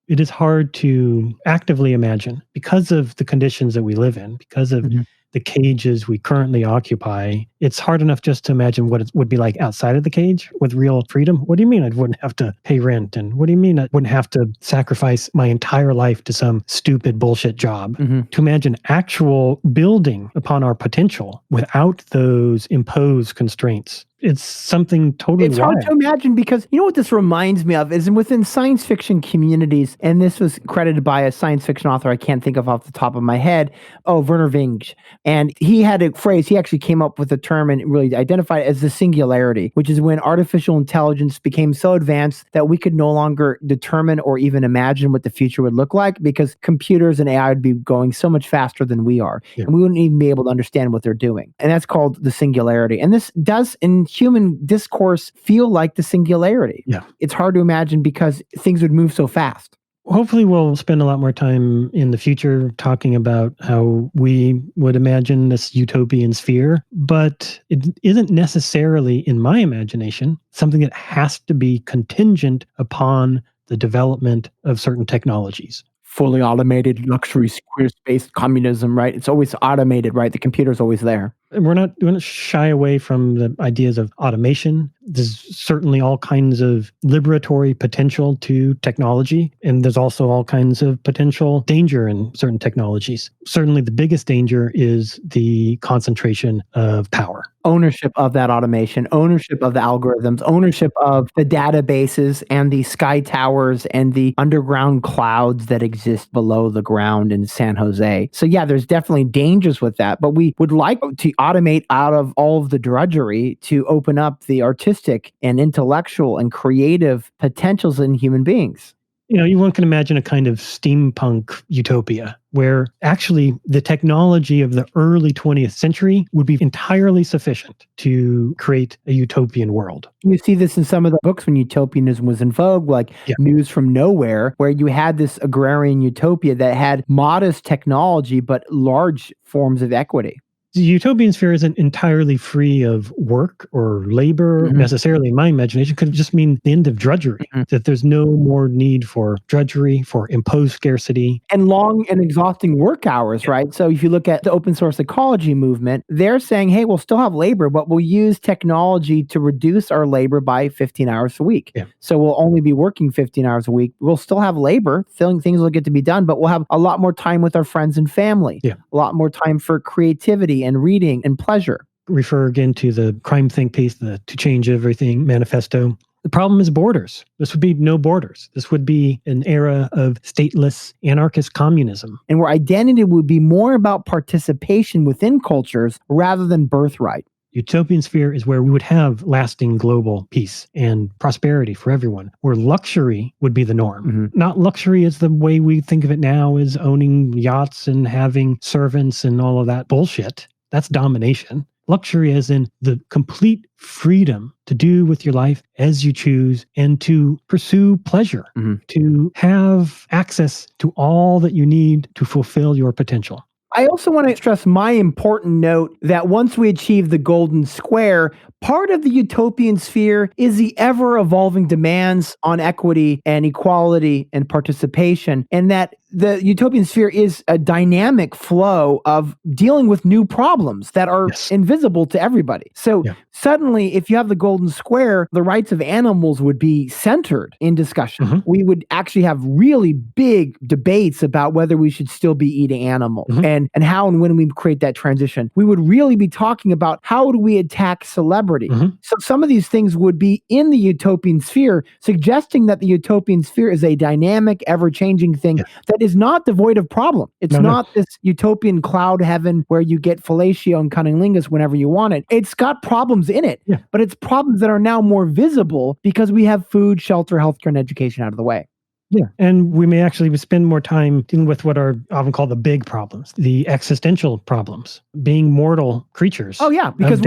It is hard to actively imagine because of the conditions that we live in, because of the cages we currently occupy. It's hard enough just to imagine what it would be like outside of the cage with real freedom. What do you mean I wouldn't have to pay rent? And what do you mean I wouldn't have to sacrifice my entire life to some stupid bullshit job? To imagine actual building upon our potential without those imposed constraints. It's something totally
It's
wild.
hard to imagine because you know what this reminds me of is within science fiction communities, and this was credited by a science fiction author I can't think of off the top of my head. Oh, Werner Vinge. And he had a phrase, he actually came up with a term and really identified it as the singularity, which is when artificial intelligence became so advanced that we could no longer determine or even imagine what the future would look like because computers and AI would be going so much faster than we are. Yeah. And we wouldn't even be able to understand what they're doing. And that's called the singularity. And this does, in human discourse, feel like the singularity.
Yeah.
It's hard to imagine because things would move so fast.
Hopefully we'll spend a lot more time in the future talking about how we would imagine this utopian sphere, but it isn't necessarily, in my imagination, something that has to be contingent upon the development of certain technologies.
Fully automated luxury square-space communism, right? It's always automated, right? The computer's always there.
We're not shy away from the ideas of automation. There's certainly all kinds of liberatory potential to technology, and there's also all kinds of potential danger in certain technologies. Certainly the biggest danger is the concentration of power.
Ownership of that automation, ownership of the algorithms, ownership of the databases and the sky towers and the underground clouds that exist below the ground in San Jose. So yeah, there's definitely dangers with that, but we would like to automate out of all of the drudgery to open up the artistic and intellectual and creative potentials in human beings.
You know, one can imagine a kind of steampunk utopia where actually the technology of the early 20th century would be entirely sufficient to create a utopian world.
You see this in some of the books when utopianism was in vogue, like News from Nowhere, where you had this agrarian utopia that had modest technology but large forms of equity.
The utopian sphere isn't entirely free of work or labor necessarily, in my imagination. It could just mean the end of drudgery, that there's no more need for drudgery, for imposed scarcity.
And long and exhausting work hours, right? So if you look at the open source ecology movement, they're saying, hey, we'll still have labor, but we'll use technology to reduce our labor by 15 hours a week. Yeah. So we'll only be working 15 hours a week. We'll still have labor, things will get to be done, but we'll have a lot more time with our friends and family, a lot more time for creativity and reading and pleasure.
Refer again to the Crime Think piece, the To Change Everything manifesto. The problem is borders. This would be no borders. This would be an era of stateless anarchist communism.
And where identity would be more about participation within cultures rather than birthright.
Utopian sphere is where we would have lasting global peace and prosperity for everyone, where luxury would be the norm. Not luxury as the way we think of it now, is owning yachts and having servants and all of that bullshit. That's domination. Luxury as in the complete freedom to do with your life as you choose and to pursue pleasure, to have access to all that you need to fulfill your potential.
I also want to stress my important note that once we achieve the golden square, part of the utopian sphere is the ever-evolving demands on equity and equality and participation, and that the utopian sphere is a dynamic flow of dealing with new problems that are invisible to everybody. So suddenly, if you have the golden square, the rights of animals would be centered in discussion. We would actually have really big debates about whether we should still be eating animals and how and when we create that transition. We would really be talking about how do we attack celebrity. So some of these things would be in the utopian sphere, suggesting that the utopian sphere is a dynamic, ever-changing thing that is not devoid of problem. It's not this utopian cloud heaven where you get fellatio and cunnilingus whenever you want it. It's got problems in it, but it's problems that are now more visible because we have food, shelter, healthcare, and education out of the way.
Yeah, and we may actually spend more time dealing with what are often called the big problems, the existential problems, being mortal creatures.
Oh, yeah, because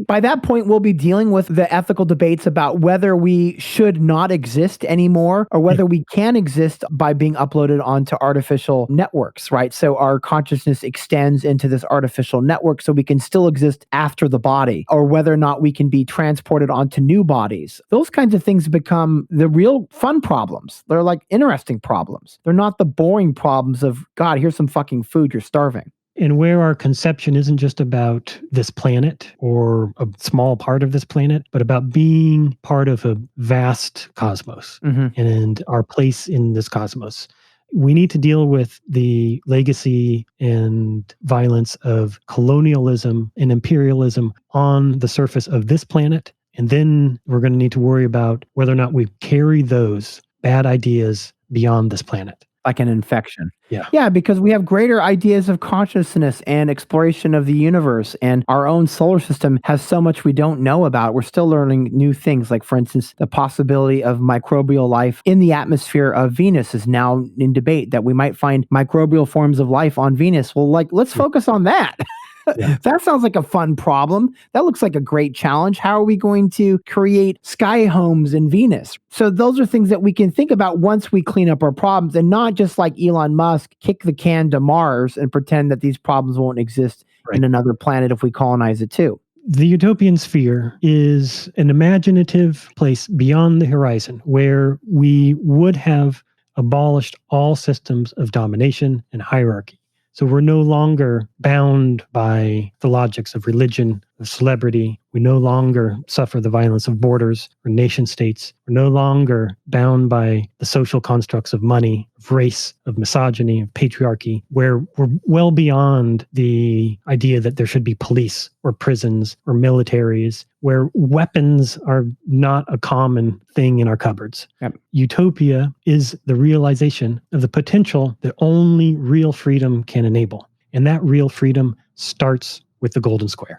by that point, we'll be dealing with the ethical debates about whether we should not exist anymore or whether we can exist by being uploaded onto artificial networks, right? So our consciousness extends into this artificial network so we can still exist after the body, or whether or not we can be transported onto new bodies. Those kinds of things become the real fun problems. They're like interesting problems. They're not the boring problems of, God, here's some fucking food, you're starving.
And where our conception isn't just about this planet or a small part of this planet, but about being part of a vast cosmos and our place in this cosmos. We need to deal with the legacy and violence of colonialism and imperialism on the surface of this planet. And then we're going to need to worry about whether or not we carry those bad ideas beyond this planet.
Like an infection.
Yeah.
Yeah, because we have greater ideas of consciousness and exploration of the universe, and our own solar system has so much we don't know about. We're still learning new things, like, for instance, the possibility of microbial life in the atmosphere of Venus is now in debate, that we might find microbial forms of life on Venus. Well, let's focus on that. Yeah. That sounds like a fun problem. That looks like a great challenge. How are we going to create sky homes in Venus? So those are things that we can think about once we clean up our problems, and not just like Elon Musk, kick the can to Mars and pretend that these problems won't exist in another planet if we colonize it too.
The utopian sphere is an imaginative place beyond the horizon where we would have abolished all systems of domination and hierarchy. So we're no longer bound by the logics of religion, of celebrity. We no longer suffer the violence of borders or nation states. We're no longer bound by the social constructs of money, of race, of misogyny, of patriarchy, where we're well beyond the idea that there should be police or prisons or militaries, where weapons are not a common thing in our cupboards.
Yep.
Utopia is the realization of the potential that only real freedom can enable. And that real freedom starts with the golden square.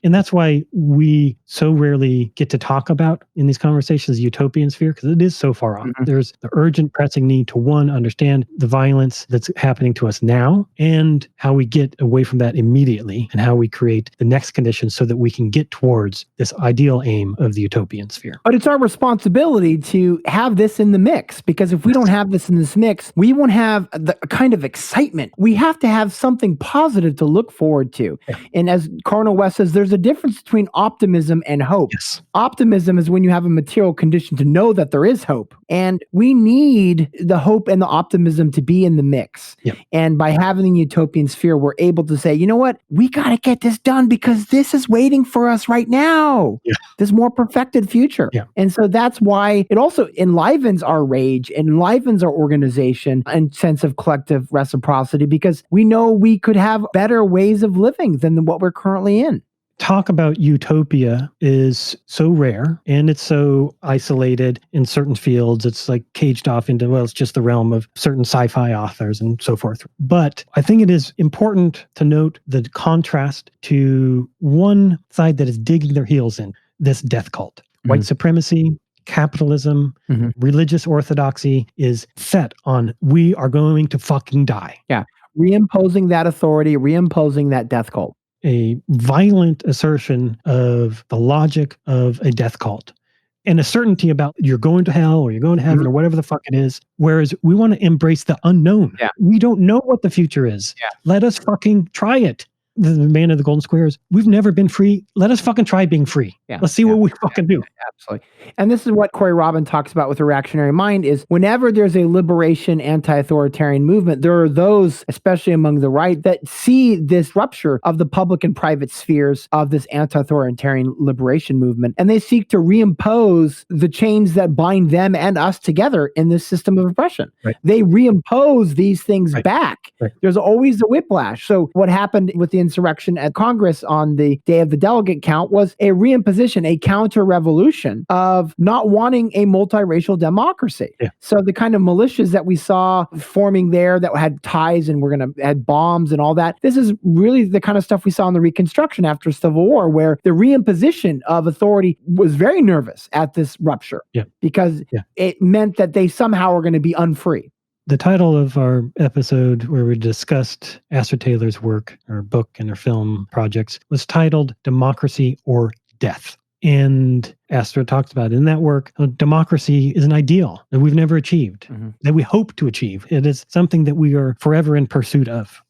And that's why we so rarely get to talk about in these conversations the utopian sphere, because it is so far off. There's the urgent, pressing need to, one, understand the violence that's happening to us now and how we get away from that immediately and how we create the next conditions so that we can get towards this ideal aim of the utopian sphere.
But it's our responsibility to have this in the mix, because if we don't have this in this mix, we won't have the kind of excitement. We have to have something positive to look forward to. And as Cardinal West says, there's a difference between optimism and hope.
Yes.
Optimism is when you have a material condition to know that there is hope. And we need the hope and the optimism to be in the mix.
Yep.
And by having the utopian sphere, we're able to say, you know what? We got to get this done because this is waiting for us right now.
Yeah.
This more perfected future.
Yeah.
And so that's why it also enlivens our rage, enlivens our organization and sense of collective reciprocity, because we know we could have better ways of living than what we're currently in.
Talk about utopia is so rare and it's so isolated in certain fields. It's like caged off into, well, it's just the realm of certain sci-fi authors and so forth. But I think it is important to note the contrast to one side that is digging their heels in, this death cult. White supremacy, capitalism, religious orthodoxy is set on, we are going to fucking die.
Yeah. Reimposing that authority, reimposing that death cult.
A violent assertion of the logic of a death cult and a certainty about you're going to hell or you're going to heaven or whatever the fuck it is. Whereas we want to embrace the unknown.
Yeah.
We don't know what the future is.
Yeah.
Let us fucking try it. The man of the golden square is, we've never been free. Let us fucking try being free.
Yeah.
Let's see what we fucking do.
Absolutely. And this is what Corey Robin talks about with the reactionary mind is whenever there's a liberation anti-authoritarian movement, there are those, especially among the right, that see this rupture of the public and private spheres of this anti-authoritarian liberation movement. And they seek to reimpose the chains that bind them and us together in this system of oppression.
Right.
They reimpose these things back.
Right.
There's always a whiplash. So what happened with the insurrection at Congress on the day of the delegate count was a reimposition position, a counter-revolution of not wanting a multiracial democracy.
Yeah.
So the kind of militias that we saw forming there that had ties and had bombs and all that, this is really the kind of stuff we saw in the Reconstruction after Civil War, where the reimposition of authority was very nervous at this rupture because it meant that they somehow are going to be unfree.
The title of our episode where we discussed Astor Taylor's work, her book and her film projects, was titled Democracy or Death. And Astor talks about in that work, democracy is an ideal that we've never achieved, that we hope to achieve. It is something that we are forever in pursuit of.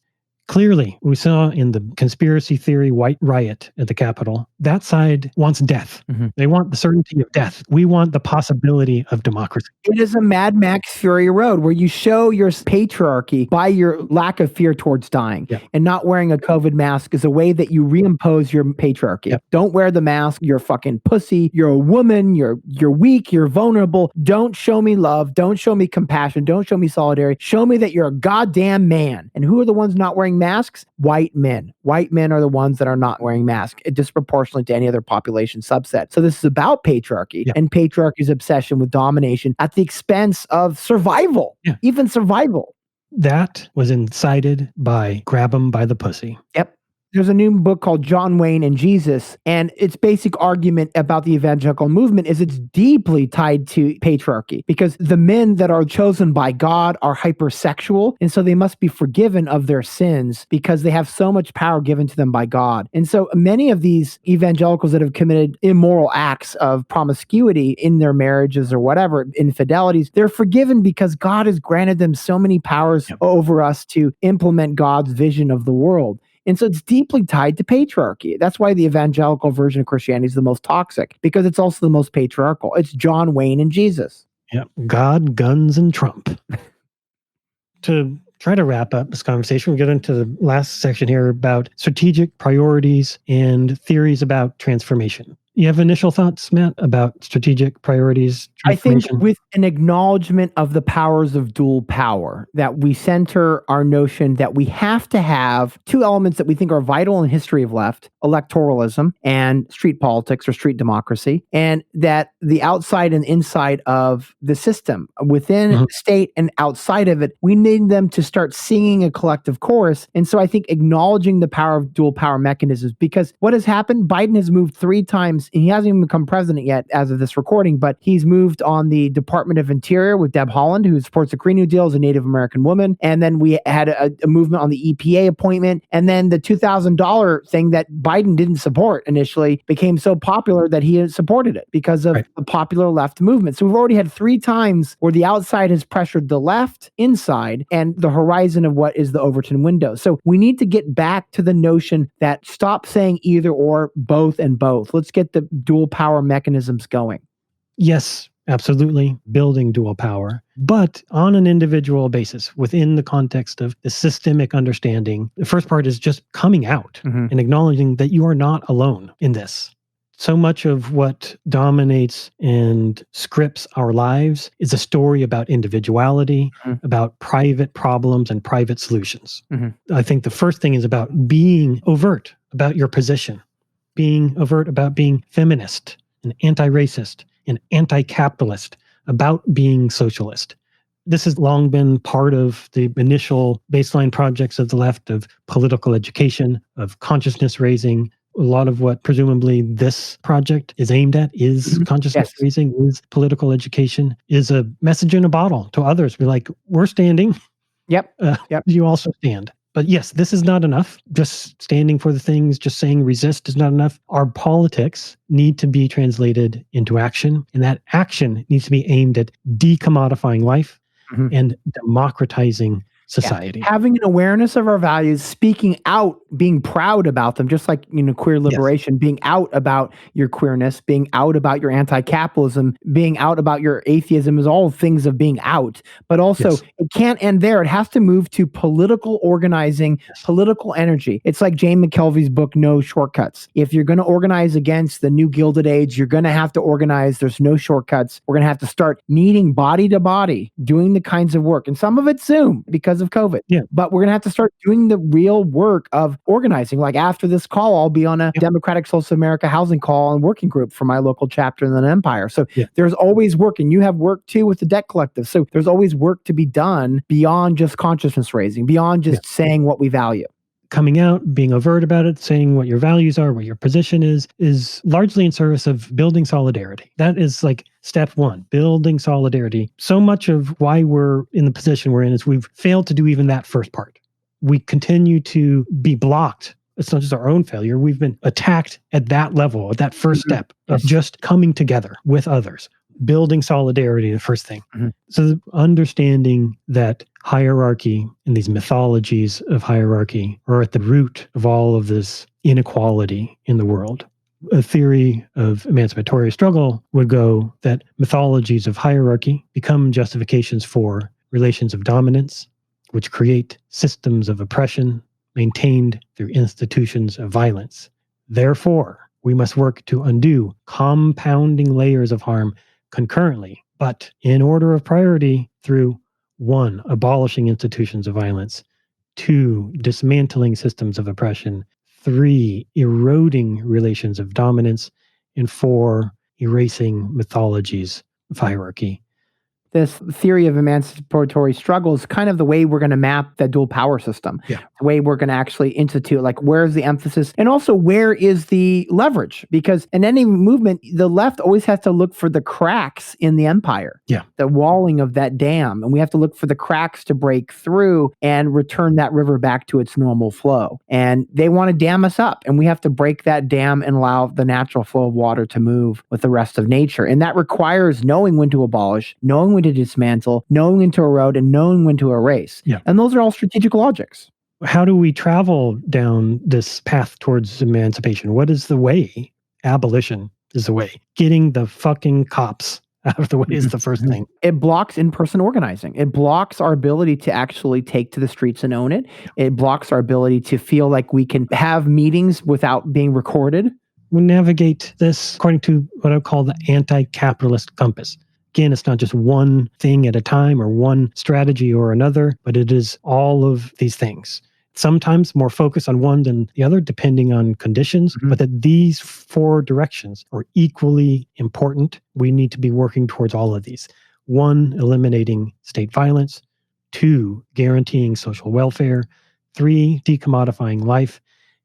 Clearly, we saw in the conspiracy theory white riot at the Capitol, that side wants death. They want the certainty of death. We want the possibility of democracy.
It is a Mad Max Fury Road where you show your patriarchy by your lack of fear towards dying. And not wearing a COVID mask is a way that you reimpose your patriarchy. Don't wear the mask. You're a fucking pussy. You're a woman. You're weak. You're vulnerable. Don't show me love. Don't show me compassion. Don't show me solidarity. Show me that you're a goddamn man. And who are the ones not wearing masks? White men. White men are the ones that are not wearing masks, disproportionately to any other population subset. So this is about patriarchy and patriarchy's obsession with domination at the expense of survival, even survival.
That was incited by grab 'em by the pussy.
There's a new book called John Wayne and Jesus, and its basic argument about the evangelical movement is it's deeply tied to patriarchy because the men that are chosen by God are hypersexual, and so they must be forgiven of their sins because they have so much power given to them by God. And so many of these evangelicals that have committed immoral acts of promiscuity in their marriages or whatever, infidelities, they're forgiven because God has granted them so many powers over us to implement God's vision of the world. And so it's deeply tied to patriarchy. That's why the evangelical version of Christianity is the most toxic, because it's also the most patriarchal. It's John Wayne and Jesus.
God, guns, and Trump. To try to wrap up this conversation, we'll get into the last section here about strategic priorities and theories about transformation. You have initial thoughts, Matt, about strategic priorities?
I think with an acknowledgement of the powers of dual power, that we center our notion that we have to have two elements that we think are vital in the history of left, electoralism and street politics or street democracy, and that the outside and inside of the system, within the state and outside of it, we need them to start singing a collective chorus. And so I think acknowledging the power of dual power mechanisms, because what has happened, Biden has moved 3 times. And he hasn't even become president yet as of this recording, but he's moved on the Department of Interior with Deb Haaland, who supports the Green New Deal as a Native American woman. And then we had a movement on the EPA appointment. And then the $2,000 thing that Biden didn't support initially became so popular that he supported it because of the popular left movement. So we've already had 3 times where the outside has pressured the left inside and the horizon of what is the Overton window. So we need to get back to the notion that stop saying either or, both and both. Let's get the dual power mechanisms going.
Yes, absolutely. Building dual power, but on an individual basis within the context of the systemic understanding. The first part is just coming out and acknowledging that you are not alone in this. So much of what dominates and scripts our lives is a story about individuality, about private problems and private solutions. I think the first thing is about being overt about your position, being overt about being feminist and anti-racist and anti-capitalist, about being socialist. This has long been part of the initial baseline projects of the left of political education, of consciousness raising. A lot of what presumably this project is aimed at is consciousness raising, is political education, is a message in a bottle to others. Be like, we're standing. You also stand. But yes, this is not enough. Just standing for the things, just saying resist is not enough. Our politics need to be translated into action. And that action needs to be aimed at decommodifying life and democratizing society.
Having an awareness of our values, speaking out, being proud about them, just like, queer liberation, being out about your queerness, being out about your anti-capitalism, being out about your atheism is all things of being out. But also, it can't end there. It has to move to political organizing, political energy. It's like Jane McKelvey's book, No Shortcuts. If you're going to organize against the new Gilded Age, you're going to have to organize. There's no shortcuts. We're going to have to start meeting body to body, doing the kinds of work. And some of it's Zoom because because of COVID.
Yeah.
But we're going to have to start doing the real work of organizing. Like after this call, I'll be on a Democratic Social America housing call and working group for my local chapter in the Empire. So there's always work, and you have work too with the Debt Collective. So there's always work to be done beyond just consciousness raising, beyond just saying what we value.
Coming out, being overt about it, saying what your values are, what your position is largely in service of building solidarity. That is like step one, building solidarity. So much of why we're in the position we're in is we've failed to do even that first part. We continue to be blocked. It's not just our own failure. We've been attacked at that level, at that first step of just coming together with others. Building solidarity, the first thing. So understanding that hierarchy and these mythologies of hierarchy are at the root of all of this inequality in the world. A theory of emancipatory struggle would go that mythologies of hierarchy become justifications for relations of dominance, which create systems of oppression maintained through institutions of violence. Therefore, we must work to undo compounding layers of harm concurrently, but in order of priority through 1, abolishing institutions of violence, 2, dismantling systems of oppression, 3, eroding relations of dominance, and 4, erasing mythologies of hierarchy.
This theory of emancipatory struggle is kind of the way we're going to map the dual power system. The way we're going to actually institute, like, where's the emphasis? And also, where is the leverage? Because in any movement, the left always has to look for the cracks in the empire. The walling of that dam. And we have to look for the cracks to break through and return that river back to its normal flow. And they want to dam us up. And we have to break that dam and allow the natural flow of water to move with the rest of nature. And that requires knowing when to abolish, knowing when to dismantle, knowing when to erode, and knowing when to erase. And those are all strategic logics.
How do we travel down this path towards emancipation? What is the way? Abolition is the way. Getting the fucking cops out of the way is the first thing.
It blocks in-person organizing. It blocks our ability to actually take to the streets and own it. It blocks our ability to feel like we can have meetings without being recorded.
We navigate this according to what I call the anti-capitalist compass. Again, it's not just one thing at a time or one strategy or another, but it is all of these things. Sometimes more focus on one than the other, depending on conditions, but that these 4 directions are equally important. We need to be working towards all of these. 1, eliminating state violence. 2, guaranteeing social welfare. 3, decommodifying life.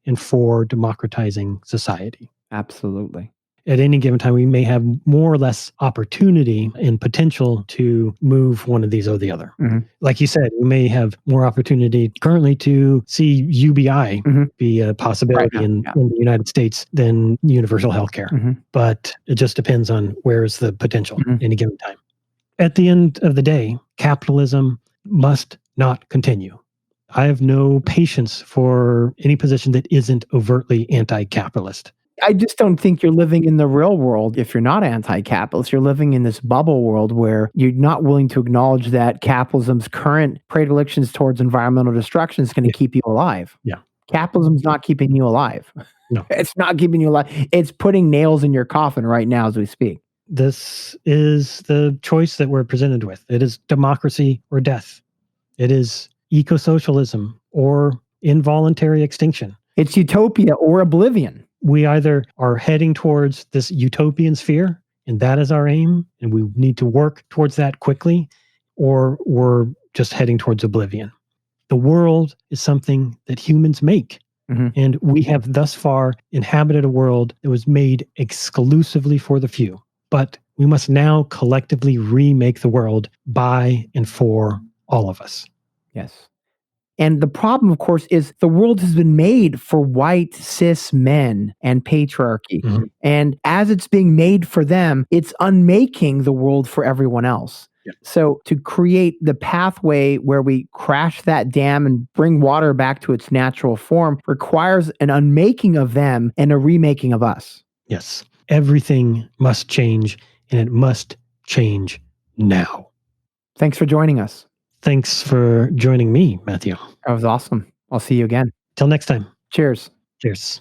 And 4, democratizing society.
Absolutely.
At any given time, we may have more or less opportunity and potential to move one of these or the other. Like you said, we may have more opportunity currently to see UBI be a possibility in the United States than universal healthcare. But it just depends on where's the potential at any given time. At the end of the day, capitalism must not continue. I have no patience for any position that isn't overtly anti-capitalist.
I just don't think you're living in the real world if you're not anti-capitalist. You're living in this bubble world where you're not willing to acknowledge that capitalism's current predilections towards environmental destruction is going to keep you alive. Capitalism's not keeping you alive.
No.
It's not keeping you alive. It's putting nails in your coffin right now as we speak.
This is the choice that we're presented with. It is democracy or death. It is eco-socialism or involuntary extinction.
It's utopia or oblivion.
We either are heading towards this utopian sphere, and that is our aim, and we need to work towards that quickly, or we're just heading towards oblivion. The world is something that humans make, and we have thus far inhabited a world that was made exclusively for the few. But we must now collectively remake the world by and for all of us.
Yes. And the problem, of course, is the world has been made for white, cis men and patriarchy. And as it's being made for them, it's unmaking the world for everyone else. So to create the pathway where we crash that dam and bring water back to its natural form requires an unmaking of them and a remaking of us.
Yes. Everything must change, and it must change now.
Thanks for joining us.
Thanks for joining me, Matthew.
That was awesome. I'll see you again.
Till next time.
Cheers.
Cheers.